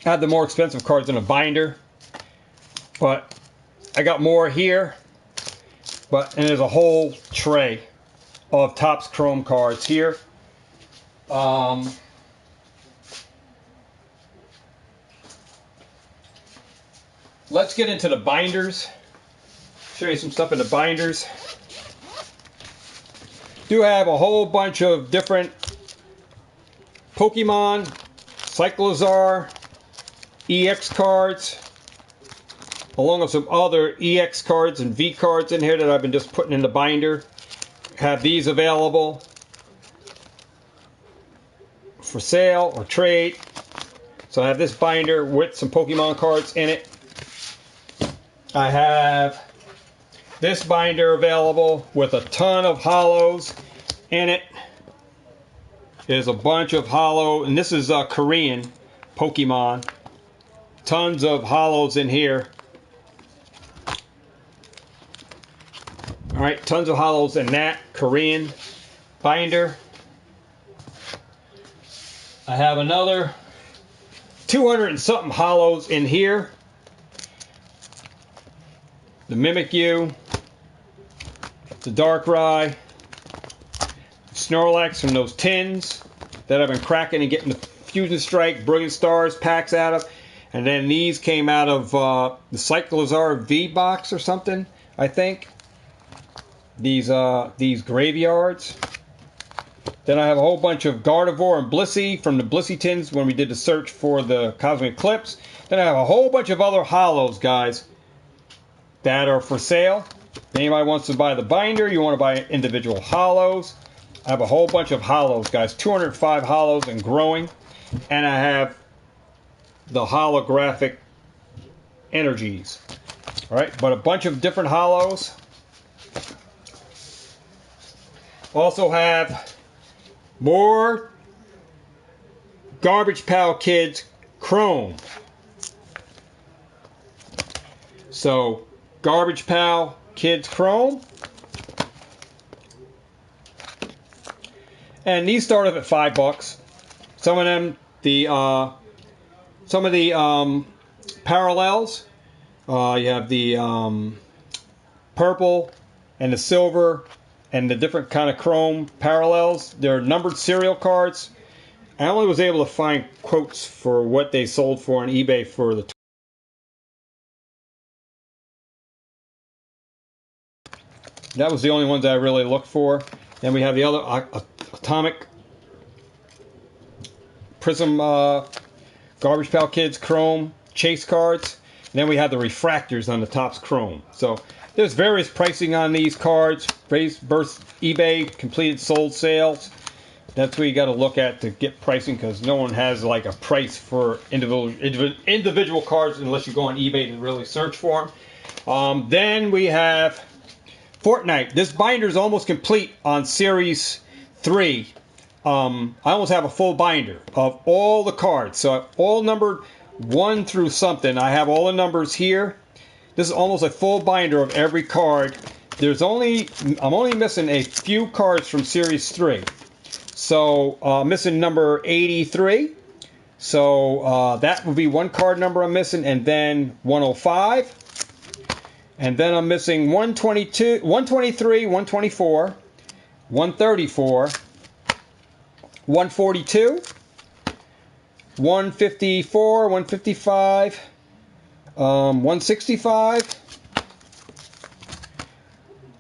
I have the more expensive cards in a binder, but I got more here. And there's a whole tray of Topps Chrome cards here. Let's get into the binders. Show you some stuff in the binders. Do have a whole bunch of different Pokemon, Cyclozar, EX cards, along with some other EX cards and V cards in here that I've been just putting in the binder. Have these available for sale or trade. So I have this binder with some Pokemon cards in it. I have this binder available with a ton of hollows in it. There's a bunch of hollow, and this is Korean Pokemon. Tons of hollows in here. Alright, tons of hollows in that Korean binder. I have another 200 and something hollows in here. The Mimikyu, the Darkrai, Snorlax from those tins that I've been cracking and getting the Fusion Strike, Brilliant Stars packs out of. And then these came out of the Cyclozar V box or something, I think. These graveyards. Then I have a whole bunch of Gardevoir and Blissey from the Blissey tins when we did the search for the Cosmic Eclipse. Then I have a whole bunch of other hollows, guys, that are for sale. If anybody wants to buy the binder, you want to buy individual hollows. I have a whole bunch of hollows, guys. 205 hollows and growing. And I have the holographic energies. Alright, but a bunch of different hollows. Also have more Garbage Pail Kids Chrome. So, Garbage Pail Kids Chrome. And these start off at $5. Some of them, some of the parallels. You have the purple and the silver and the different kind of chrome parallels. They're numbered serial cards. I only was able to find quotes for what they sold for on eBay for the. That was the only ones I really looked for. Then we have the other Atomic Prism Garbage Pail Kids Chrome chase cards. And then we have the refractors on the top's chrome. So there's various pricing on these cards. Versus eBay, completed sold sales. That's where you got to look at to get pricing, because no one has like a price for individual cards unless you go on eBay to really search for them. Then we have Fortnite. This binder is almost complete on Series 3. I almost have a full binder of all the cards. So all numbered 1 through something. I have all the numbers here. This is almost a full binder of every card. I'm only missing a few cards from Series 3. So missing number 83. So that would be one card number I'm missing, and then 105. And then I'm missing 122, 123, 124, 134, 142, 154, 155, 165,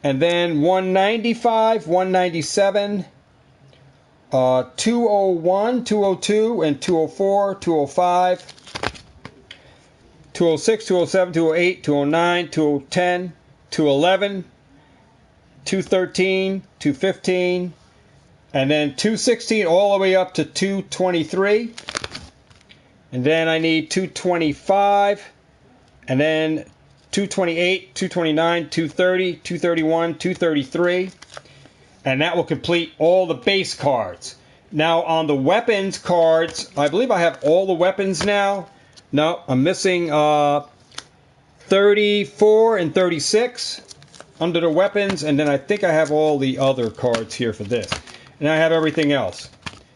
and then 195, 197, 201, 202, and 204, 205, 206, 207, 208, 209, 210, 211, 213, 215, and then 216 all the way up to 223. And then I need 225, and then 228, 229, 230, 231, 233. And that will complete all the base cards. Now on the weapons cards, I believe I have all the weapons now. No, I'm missing 34 and 36 under the weapons, and then I think I have all the other cards here for this. And I have everything else.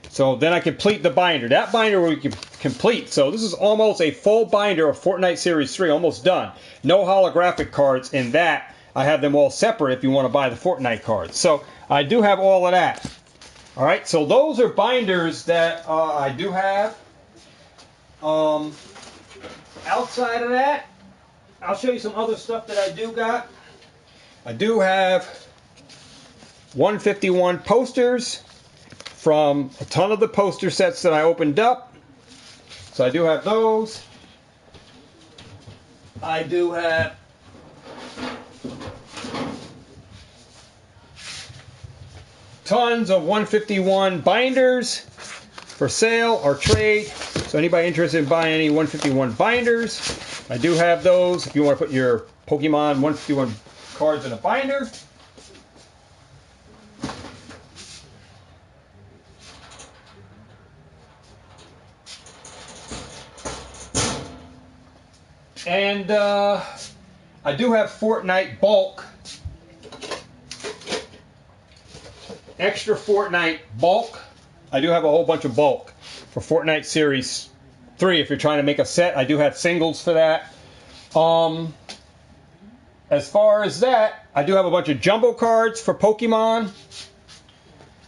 So then I complete the binder. That binder will be complete. So this is almost a full binder of Fortnite Series 3, almost done. No holographic cards in that. I have them all separate if you want to buy the Fortnite cards. So I do have all of that. All right, so those are binders that I do have. Outside of that, I'll show you some other stuff that I do got. I do have 151 posters from a ton of the poster sets that I opened up. So I do have those. I do have tons of 151 binders for sale or trade. So anybody interested in buying any 151 binders, I do have those if you want to put your Pokemon 151 cards in a binder. And I do have Fortnite bulk, extra Fortnite bulk. I do have a whole bunch of bulk for Fortnite Series 3. If you're trying to make a set, I do have singles for that. As far as that, I do have a bunch of jumbo cards for Pokemon.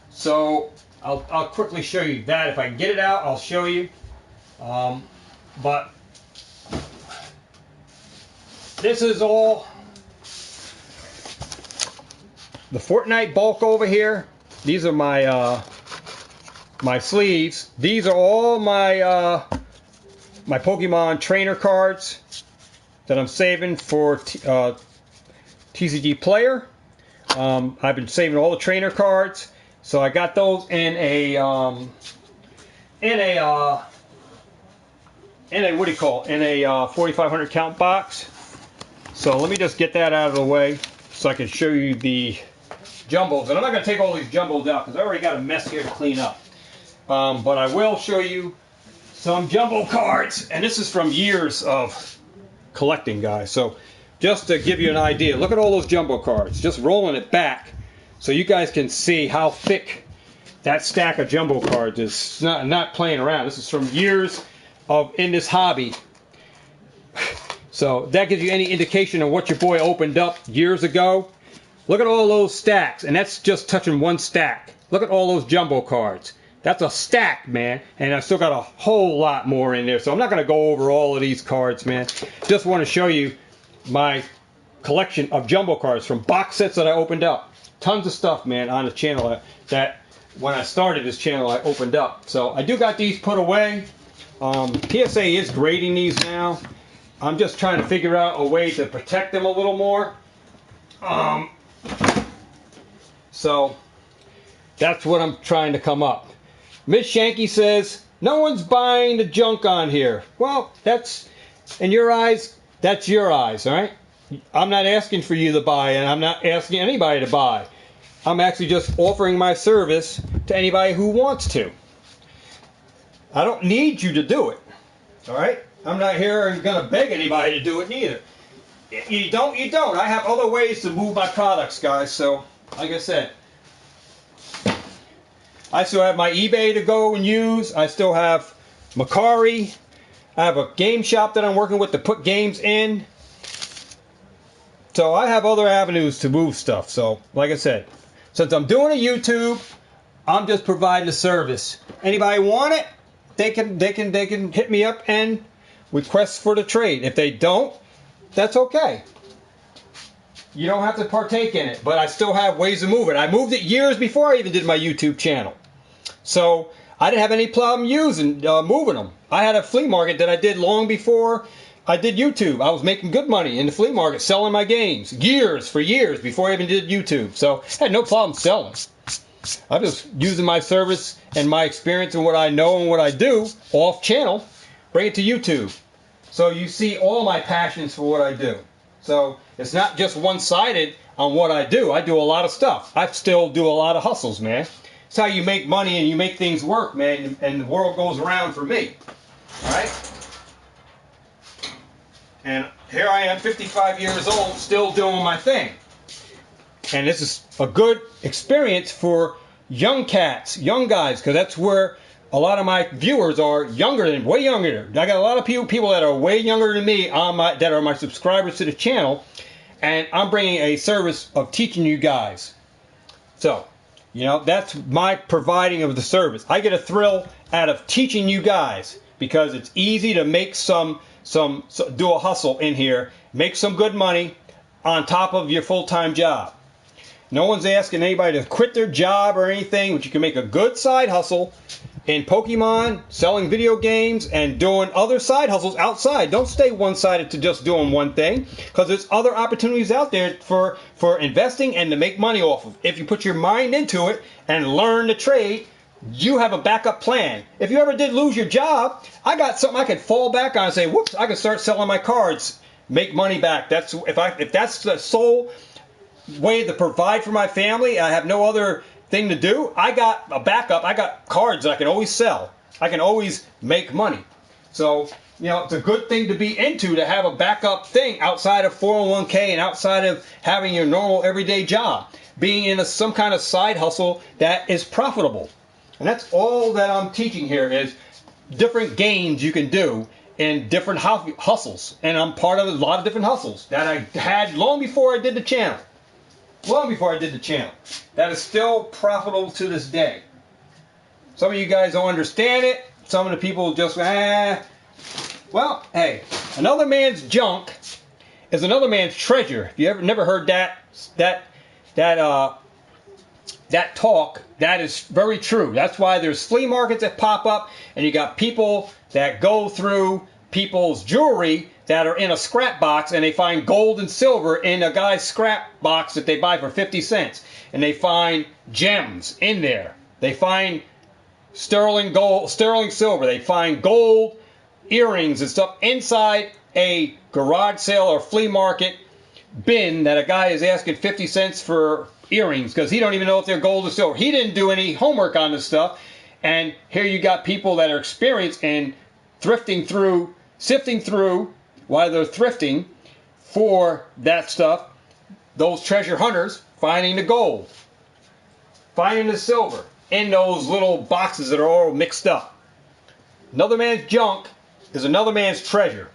So I'll quickly show you that. If I can get it out, I'll show you. But this is all the Fortnite bulk over here. These are my my sleeves. These are all my my Pokemon trainer cards that I'm saving for TCG Player. I've been saving all the trainer cards, so I got those in a what do you call it? In a 4,500 count box. So let me just get that out of the way so I can show you the jumbos. And I'm not going to take all these jumbos out because I already got a mess here to clean up. But I will show you some jumbo cards. And this is from years of collecting, guys. So just to give you an idea, look at all those jumbo cards. Just rolling it back so you guys can see how thick that stack of jumbo cards is. Not playing around. This is from years of in this hobby. So that gives you any indication of what your boy opened up years ago. Look at all those stacks, and that's just touching one stack. Look at all those jumbo cards. That's a stack, man, and I still got a whole lot more in there. So I'm not going to go over all of these cards, man. Just want to show you my collection of jumbo cards from box sets that I opened up. Tons of stuff, man, on the channel that when I started this channel, I opened up. So I do got these put away. PSA is grading these now. I'm just trying to figure out a way to protect them a little more. So that's what I'm trying to come up. Miss Shanky says, no one's buying the junk on here. Well, that's, in your eyes, that's your eyes, all right? I'm not asking for you to buy, and I'm not asking anybody to buy. I'm actually just offering my service to anybody who wants to. I don't need you to do it, all right? I'm not here and going to beg anybody to do it neither. You don't, you don't. I have other ways to move my products, guys. So, like I said, I still have my eBay to go and use. I still have Macari. I have a game shop that I'm working with to put games in. So I have other avenues to move stuff. So, like I said, since I'm doing a YouTube, I'm just providing a service. Anybody want it? They can hit me up and request for the trade. If they don't, that's okay. You don't have to partake in it, but I still have ways to move it. I moved it years before I even did my YouTube channel. So I didn't have any problem moving them. I had a flea market that I did long before I did YouTube. I was making good money in the flea market selling my games. For years before I even did YouTube. So I had no problem selling. I'm just using my service and my experience and what I know and what I do off channel, bring it to YouTube. So you see all my passions for what I do. So it's not just one-sided on what I do. I do a lot of stuff. I still do a lot of hustles, man. It's how you make money and you make things work, man, and the world goes around for me. All right? And here I am, 55 years old, still doing my thing. And this is a good experience for young cats, young guys, because that's where a lot of my viewers are way younger. I got a lot of people that are way younger than me that are my subscribers to the channel, and I'm bringing a service of teaching you guys. So, you know, that's my providing of the service. I get a thrill out of teaching you guys because it's easy to make do a hustle in here, make some good money on top of your full-time job. No one's asking anybody to quit their job or anything, but you can make a good side hustle in Pokemon, selling video games, and doing other side hustles outside. Don't stay one-sided to just doing one thing, because there's other opportunities out there for investing and to make money off of. If you put your mind into it and learn the trade, you have a backup plan. If you ever did lose your job, I got something I could fall back on and say, whoops, I can start selling my cards, make money back. That's if that's the sole way to provide for my family, I have no other thing to do, I got a backup. I got cards that I can always sell. I can always make money. So, you know, it's a good thing to be into, to have a backup thing outside of 401k and outside of having your normal everyday job. Being in some kind of side hustle that is profitable. And that's all that I'm teaching here is different gains you can do in different hustles. And I'm part of a lot of different hustles that I had long before I did the channel. That is still profitable to this day. Some of you guys don't understand it. Some of the people just, Well, hey, another man's junk is another man's treasure. If you ever never heard that talk, that is very true. That's why there's flea markets that pop up, and you got people that go through people's jewelry that are in a scrap box, and they find gold and silver in a guy's scrap box that they buy for 50 cents. And they find gems in there. They find sterling silver. They find gold earrings and stuff inside a garage sale or flea market bin that a guy is asking 50 cents for earrings because he don't even know if they're gold or silver. He didn't do any homework on this stuff. And here you got people that are experienced in sifting through while they're thrifting for that stuff, those treasure hunters finding the gold, finding the silver in those little boxes that are all mixed up. Another man's junk is another man's treasure.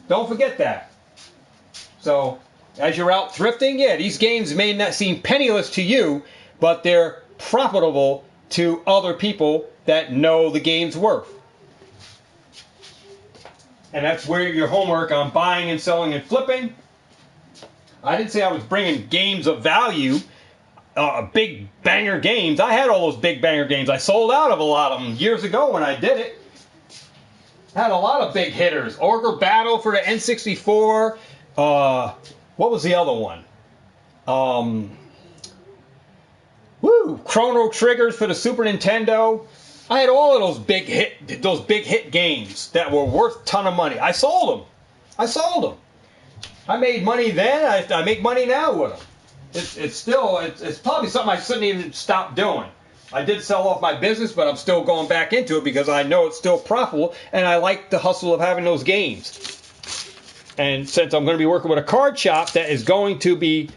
Don't forget that. So, as you're out thrifting, yeah, these games may not seem penniless to you, but they're profitable to other people that know the game's worth. And that's where your homework on buying and selling and flipping. I didn't say I was bringing games of value. big banger games. I had all those big banger games. I sold out of a lot of them years ago when I did it. Had a lot of big hitters. Ogre Battle for the N64. What was the other one? Chrono Triggers for the Super Nintendo. I had all of those big hit games that were worth a ton of money. I sold them. I made money then. I make money now with them. It's probably something I shouldn't even stop doing. I did sell off my business, but I'm still going back into it because I know it's still profitable, and I like the hustle of having those games. And since I'm going to be working with a card shop that is going to be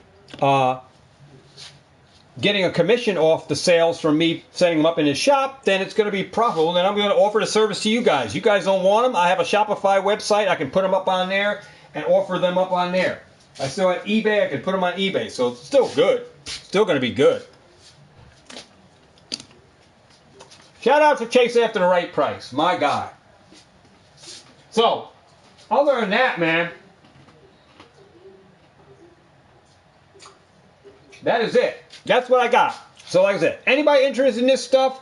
getting a commission off the sales from me setting them up in his shop, then it's going to be profitable. And then I'm going to offer the service to you guys. You guys don't want them? I have a Shopify website. I can put them up on there and offer them up on there. I still have eBay. I can put them on eBay. So it's still good. Still going to be good. Shout out to Chase After the Right Price. My God. So, other than that, man, that is it. That's what I got. So like I said, anybody interested in this stuff,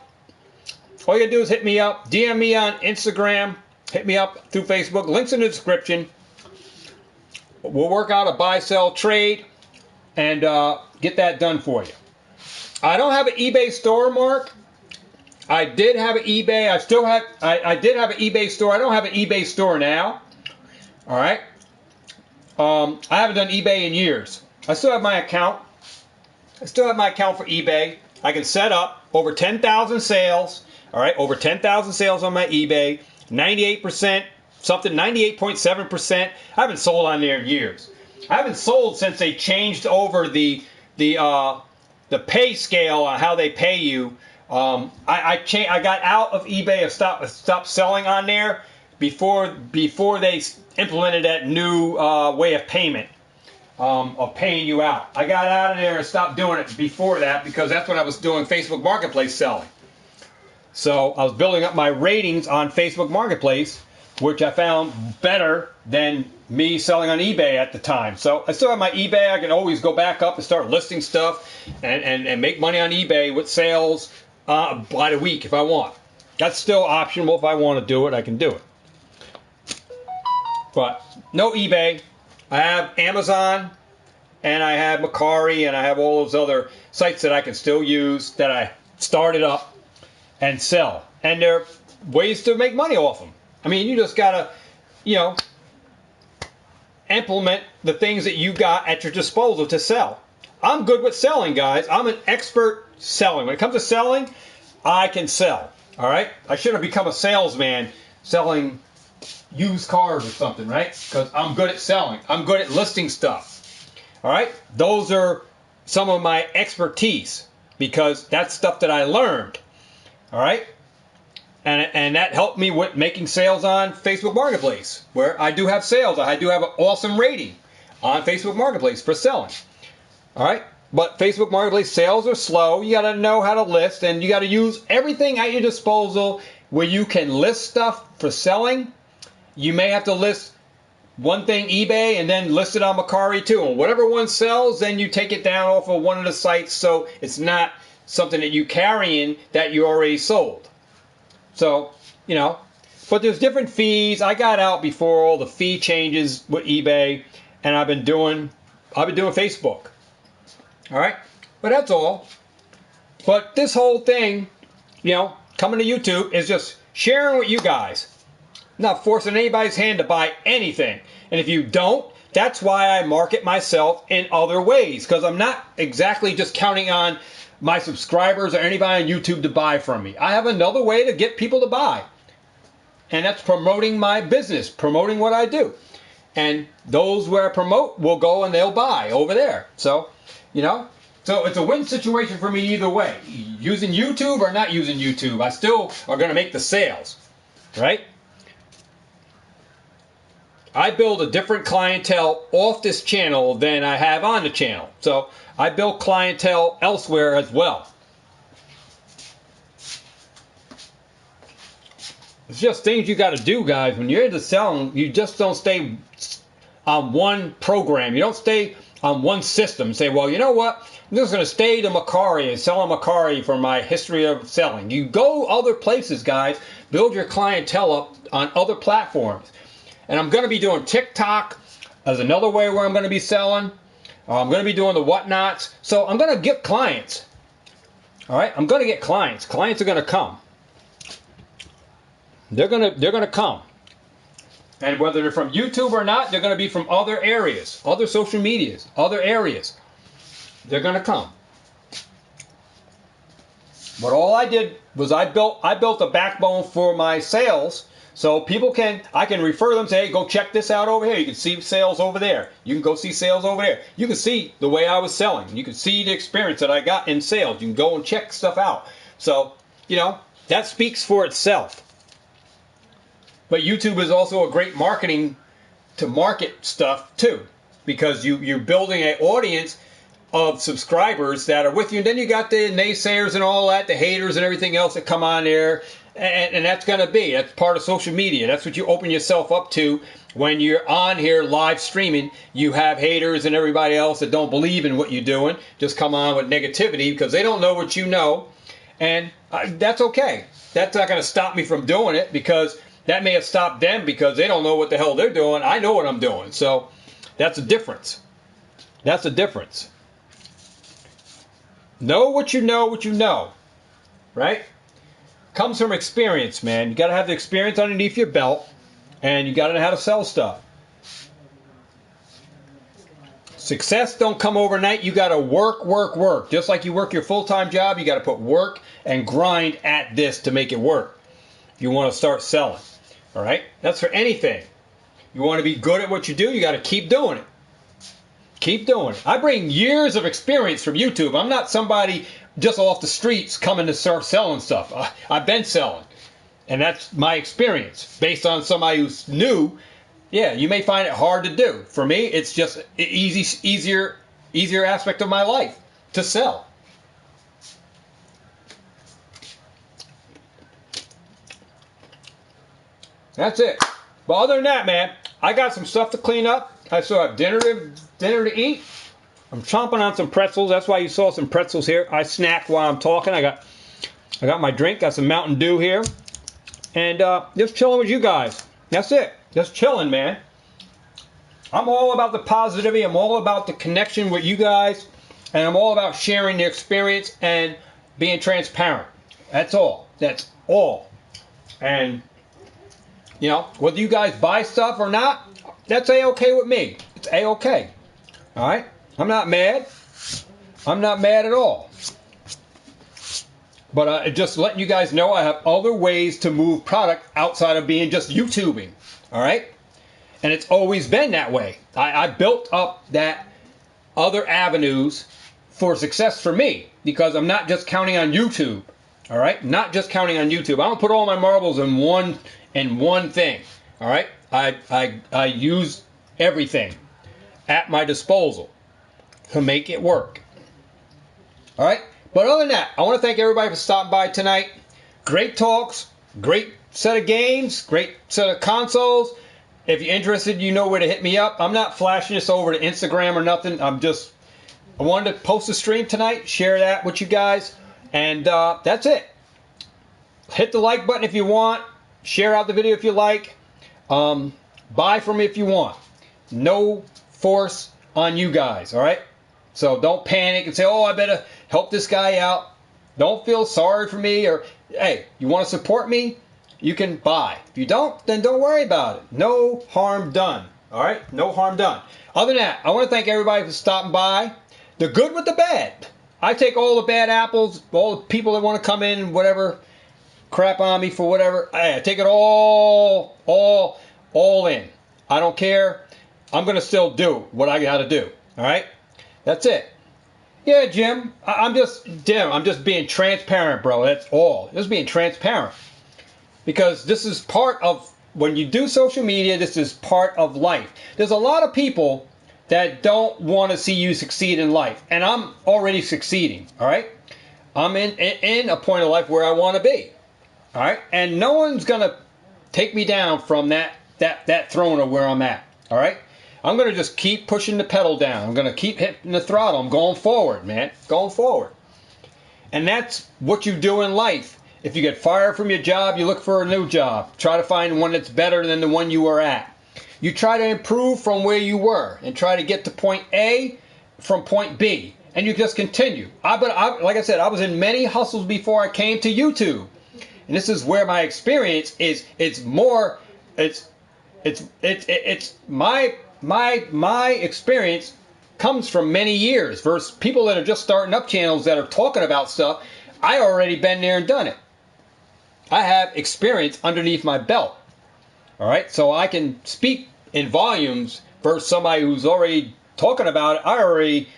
all you gotta do is hit me up, DM me on Instagram, hit me up through Facebook, links in the description. We'll work out a buy, sell, trade, and get that done for you. I don't have an eBay store, Mark. I did have an eBay. I did have an eBay store. I don't have an eBay store now. All right. I haven't done eBay in years. I still have my account. I still have my account for eBay. I can set up over 10,000 sales. All right, over 10,000 sales on my eBay. 98%, something 98.7%. I haven't sold on there in years. I haven't sold since they changed over the pay scale on how they pay you. I got out of eBay and stopped selling on there before they implemented that new way of payment. Of paying you out. I got out of there and stopped doing it before that because that's when I was doing Facebook Marketplace selling. So I was building up my ratings on Facebook Marketplace, which I found better than me selling on eBay at the time. So I still have my eBay. I can always go back up and start listing stuff and make money on eBay with sales by the week if I want. That's still optional. If I want to do it, I can do it. But no eBay. I have Amazon, and I have Mercari, and I have all those other sites that I can still use that I started up and sell. And there are ways to make money off them. I mean, you just got to, implement the things that you got at your disposal to sell. I'm good with selling, guys. I'm an expert selling. When it comes to selling, I can sell. All right? I should have become a salesman selling used cars or something, right? Because I'm good at selling. I'm good at listing stuff. All right? Those are some of my expertise because that's stuff that I learned. All right? And that helped me with making sales on Facebook Marketplace, where I do have sales. I do have an awesome rating on Facebook Marketplace for selling. All right? But Facebook Marketplace sales are slow. You got to know how to list, and you got to use everything at your disposal where you can list stuff for selling. You may have to list one thing eBay and then list it on Mercari too. And whatever one sells, then you take it down off of one of the sites so it's not something that you carrying that you already sold. So, but there's different fees. I got out before all the fee changes with eBay, and I've been doing Facebook. All right? But that's all. But this whole thing, coming to YouTube is just sharing with you guys. Not forcing anybody's hand to buy anything. And if you don't, that's why I market myself in other ways. Because I'm not exactly just counting on my subscribers or anybody on YouTube to buy from me. I have another way to get people to buy. And that's promoting my business, promoting what I do. And those where I promote will go and they'll buy over there. So, so it's a win situation for me either way. Using YouTube or not using YouTube, I still are going to make the sales. Right? I build a different clientele off this channel than I have on the channel. So I build clientele elsewhere as well. It's just things you got to do, guys. When you're into selling, you just don't stay on one program. You don't stay on one system. Say, well, you know what? I'm just going to stay to Macari and sell a Macari for my history of selling. You go other places, guys. Build your clientele up on other platforms. And I'm going to be doing TikTok as another way where I'm going to be selling. I'm going to be doing the whatnots. So I'm going to get clients. All right, I'm going to get clients. Clients are going to come. They're going to come. And whether they're from YouTube or not, they're going to be from other areas, other social medias, other areas. They're going to come. But all I did was I built a backbone for my sales, so I can refer them, say, hey, go check this out over here. You can see sales over there. You can go see sales over there. You can see the way I was selling. You can see the experience that I got in sales. You can go and check stuff out. So, that speaks for itself. But YouTube is also a great marketing to market stuff too, because you're building an audience of subscribers that are with you. And then you got the naysayers and all that, the haters and everything else that come on there. And that's that's part of social media. That's what you open yourself up to when you're on here live streaming. You have haters and everybody else that don't believe in what you're doing, just come on with negativity because they don't know what you know. And that's okay. That's not going to stop me from doing it, because that may have stopped them because they don't know what the hell they're doing. I know what I'm doing. So that's a difference. That's a difference. Know what you know, right? Comes from experience, man. You got to have the experience underneath your belt, and you got to know how to sell stuff. Success don't come overnight. You got to work. Just like you work your full-time job, you got to put work and grind at this to make it work if you want to start selling. All right? That's for anything. You want to be good at what you do, you got to keep doing it. Keep doing it. I bring years of experience from YouTube. I'm not somebody just off the streets coming to start selling stuff. I've been selling. And that's my experience. Based on somebody who's new, yeah, you may find it hard to do. For me, it's just an easier aspect of my life to sell. That's it. But other than that, man, I got some stuff to clean up. I still have dinner to eat. I'm chomping on some pretzels. That's why you saw some pretzels here. I snack while I'm talking. I got my drink. Got some Mountain Dew here. And just chilling with you guys. That's it. Just chilling, man. I'm all about the positivity. I'm all about the connection with you guys. And I'm all about sharing the experience and being transparent. That's all. That's all. And whether you guys buy stuff or not, that's A-okay with me. It's A-okay. All right? I'm not mad. I'm not mad at all. But just letting you guys know I have other ways to move product outside of being just YouTubing. All right? And it's always been that way. I built up that other avenues for success for me, because I'm not just counting on YouTube. All right? Not just counting on YouTube. I don't put all my marbles in one thing. All right? I use everything at my disposal to make it work. All right? But other than that, I want to thank everybody for stopping by tonight. Great talks, great set of games, great set of consoles. If you're interested, you know where to hit me up. I'm not flashing this over to Instagram or nothing. I wanted to post a stream tonight, share that with you guys, and that's it. Hit the like button if you want. Share out the video if you like. Buy from me if you want. No force on you guys, all right? So don't panic and say, oh, I better help this guy out. Don't feel sorry for me. Or, hey, you want to support me? You can buy. If you don't, then don't worry about it. No harm done, all right? No harm done. Other than that, I want to thank everybody for stopping by. The good with the bad. I take all the bad apples, all the people that want to come in and whatever, crap on me for whatever. I take it all in. I don't care. I'm going to still do what I got to do. All right? That's it. Yeah, Jim. I'm just being transparent, bro. That's all. Just being transparent. Because this is part of, when you do social media, this is part of life. There's a lot of people that don't want to see you succeed in life. And I'm already succeeding. All right? I'm in a point of life where I want to be. All right? And no one's going to take me down from that throne of where I'm at. All right? I'm going to just keep pushing the pedal down. I'm going to keep hitting the throttle. I'm going forward, man. Going forward. And that's what you do in life. If you get fired from your job, you look for a new job. Try to find one that's better than the one you were at. You try to improve from where you were and try to get to point A from point B. And you just continue. Like I said, I was in many hustles before I came to YouTube. And this is where my experience is. It's my experience comes from many years versus people that are just starting up channels that are talking about stuff. I already been there and done it. I have experience underneath my belt. All right, so I can speak in volumes versus somebody who's already talking about it. I already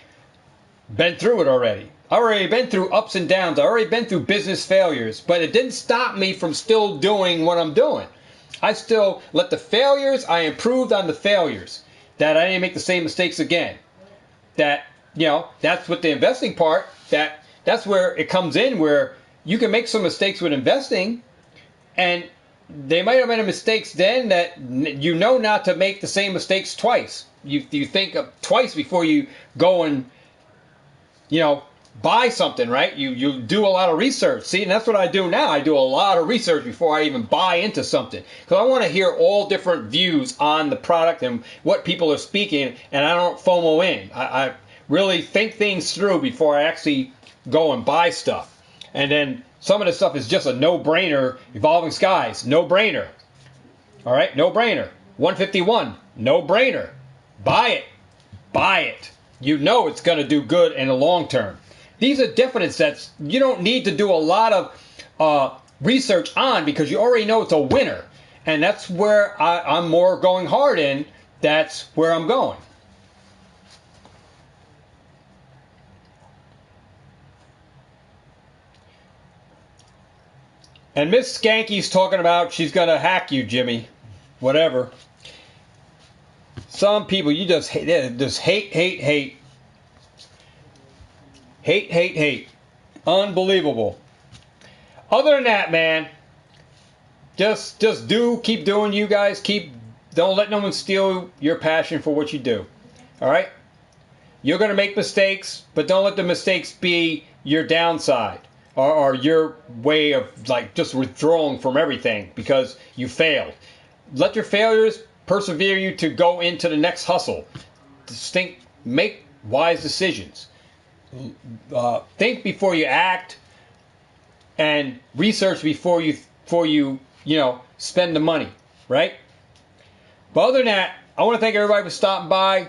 been through it already. I already been through ups and downs. I already been through business failures, but it didn't stop me from still doing what I'm doing. I still let the failures, I improved on the failures, that I didn't make the same mistakes again. That, you know, that's what the investing part, that's where it comes in, where you can make some mistakes with investing, and they might have been mistakes then that you know not to make the same mistakes twice. You think of twice before you go and, you know, buy something, right? You do a lot of research. See, and that's what I do now. I do a lot of research before I even buy into something, because I want to hear all different views on the product and what people are speaking, and I don't FOMO in. I really think things through before I actually go and buy stuff. And then some of the stuff is just a no-brainer. Evolving Skies, no-brainer. All right, no-brainer. 151, no-brainer. Buy it. Buy it. You know it's going to do good in the long term. These are definite sets you don't need to do a lot of research on, because you already know it's a winner. And that's where I'm more going hard in. That's where I'm going. And Miss Skanky's talking about she's going to hack you, Jimmy. Whatever. Some people, you just hate, hate. Hate. Unbelievable. Other than that, man, just keep doing you guys. Don't let no one steal your passion for what you do. All right? You're going to make mistakes, but don't let the mistakes be your downside or your way of like just withdrawing from everything because you failed. Let your failures persevere you to go into the next hustle. Make wise decisions. Think before you act, and research before you spend the money, right? But other than that, I want to thank everybody for stopping by.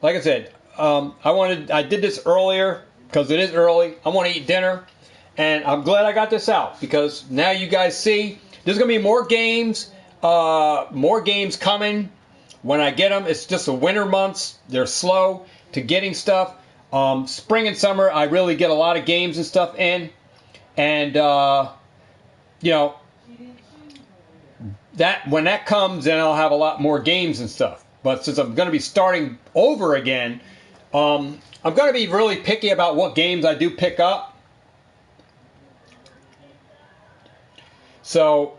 Like I said, I did this earlier because it is early. I want to eat dinner, and I'm glad I got this out because now you guys see there's gonna be more games coming when I get them. It's just the winter months; they're slow to getting stuff. Spring and summer, I really get a lot of games and stuff in, and that when that comes, then I'll have a lot more games and stuff. But since I'm going to be starting over again, I'm going to be really picky about what games I do pick up. So,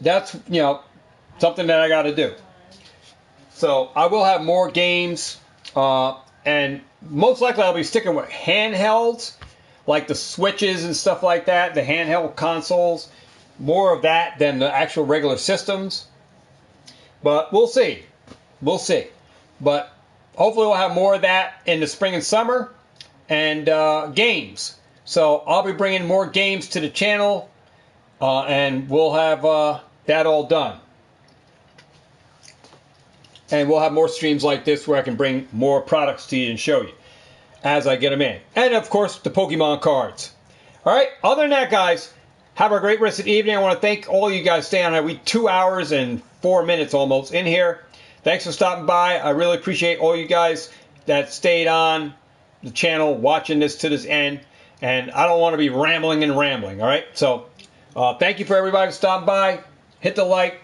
that's something that I got to do. So I will have more games, and most likely I'll be sticking with handhelds, like the Switches and stuff like that, the handheld consoles, more of that than the actual regular systems. But we'll see. But hopefully we'll have more of that in the spring and summer, and games. So I'll be bringing more games to the channel, and we'll have that all done. And we'll have more streams like this where I can bring more products to you and show you as I get them in. And, of course, the Pokemon cards. All right, other than that, guys, have a great rest of the evening. I want to thank all you guys staying on. We 2 hours and 4 minutes almost in here. Thanks for stopping by. I really appreciate all you guys that stayed on the channel watching this to this end. And I don't want to be rambling, all right? So thank you for everybody for stopping by. Hit the like.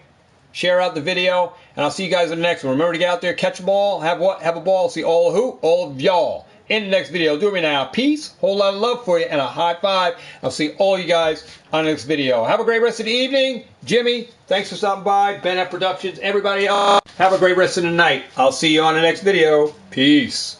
Share out the video, and I'll see you guys in the next one. Remember to get out there, catch a ball, have a ball. See all of y'all in the next video. Do me now. Peace, whole lot of love for you, and a high five. I'll see all you guys on the next video. Have a great rest of the evening. Jimmy, thanks for stopping by. Ben F Productions, everybody else, have a great rest of the night. I'll see you on the next video. Peace.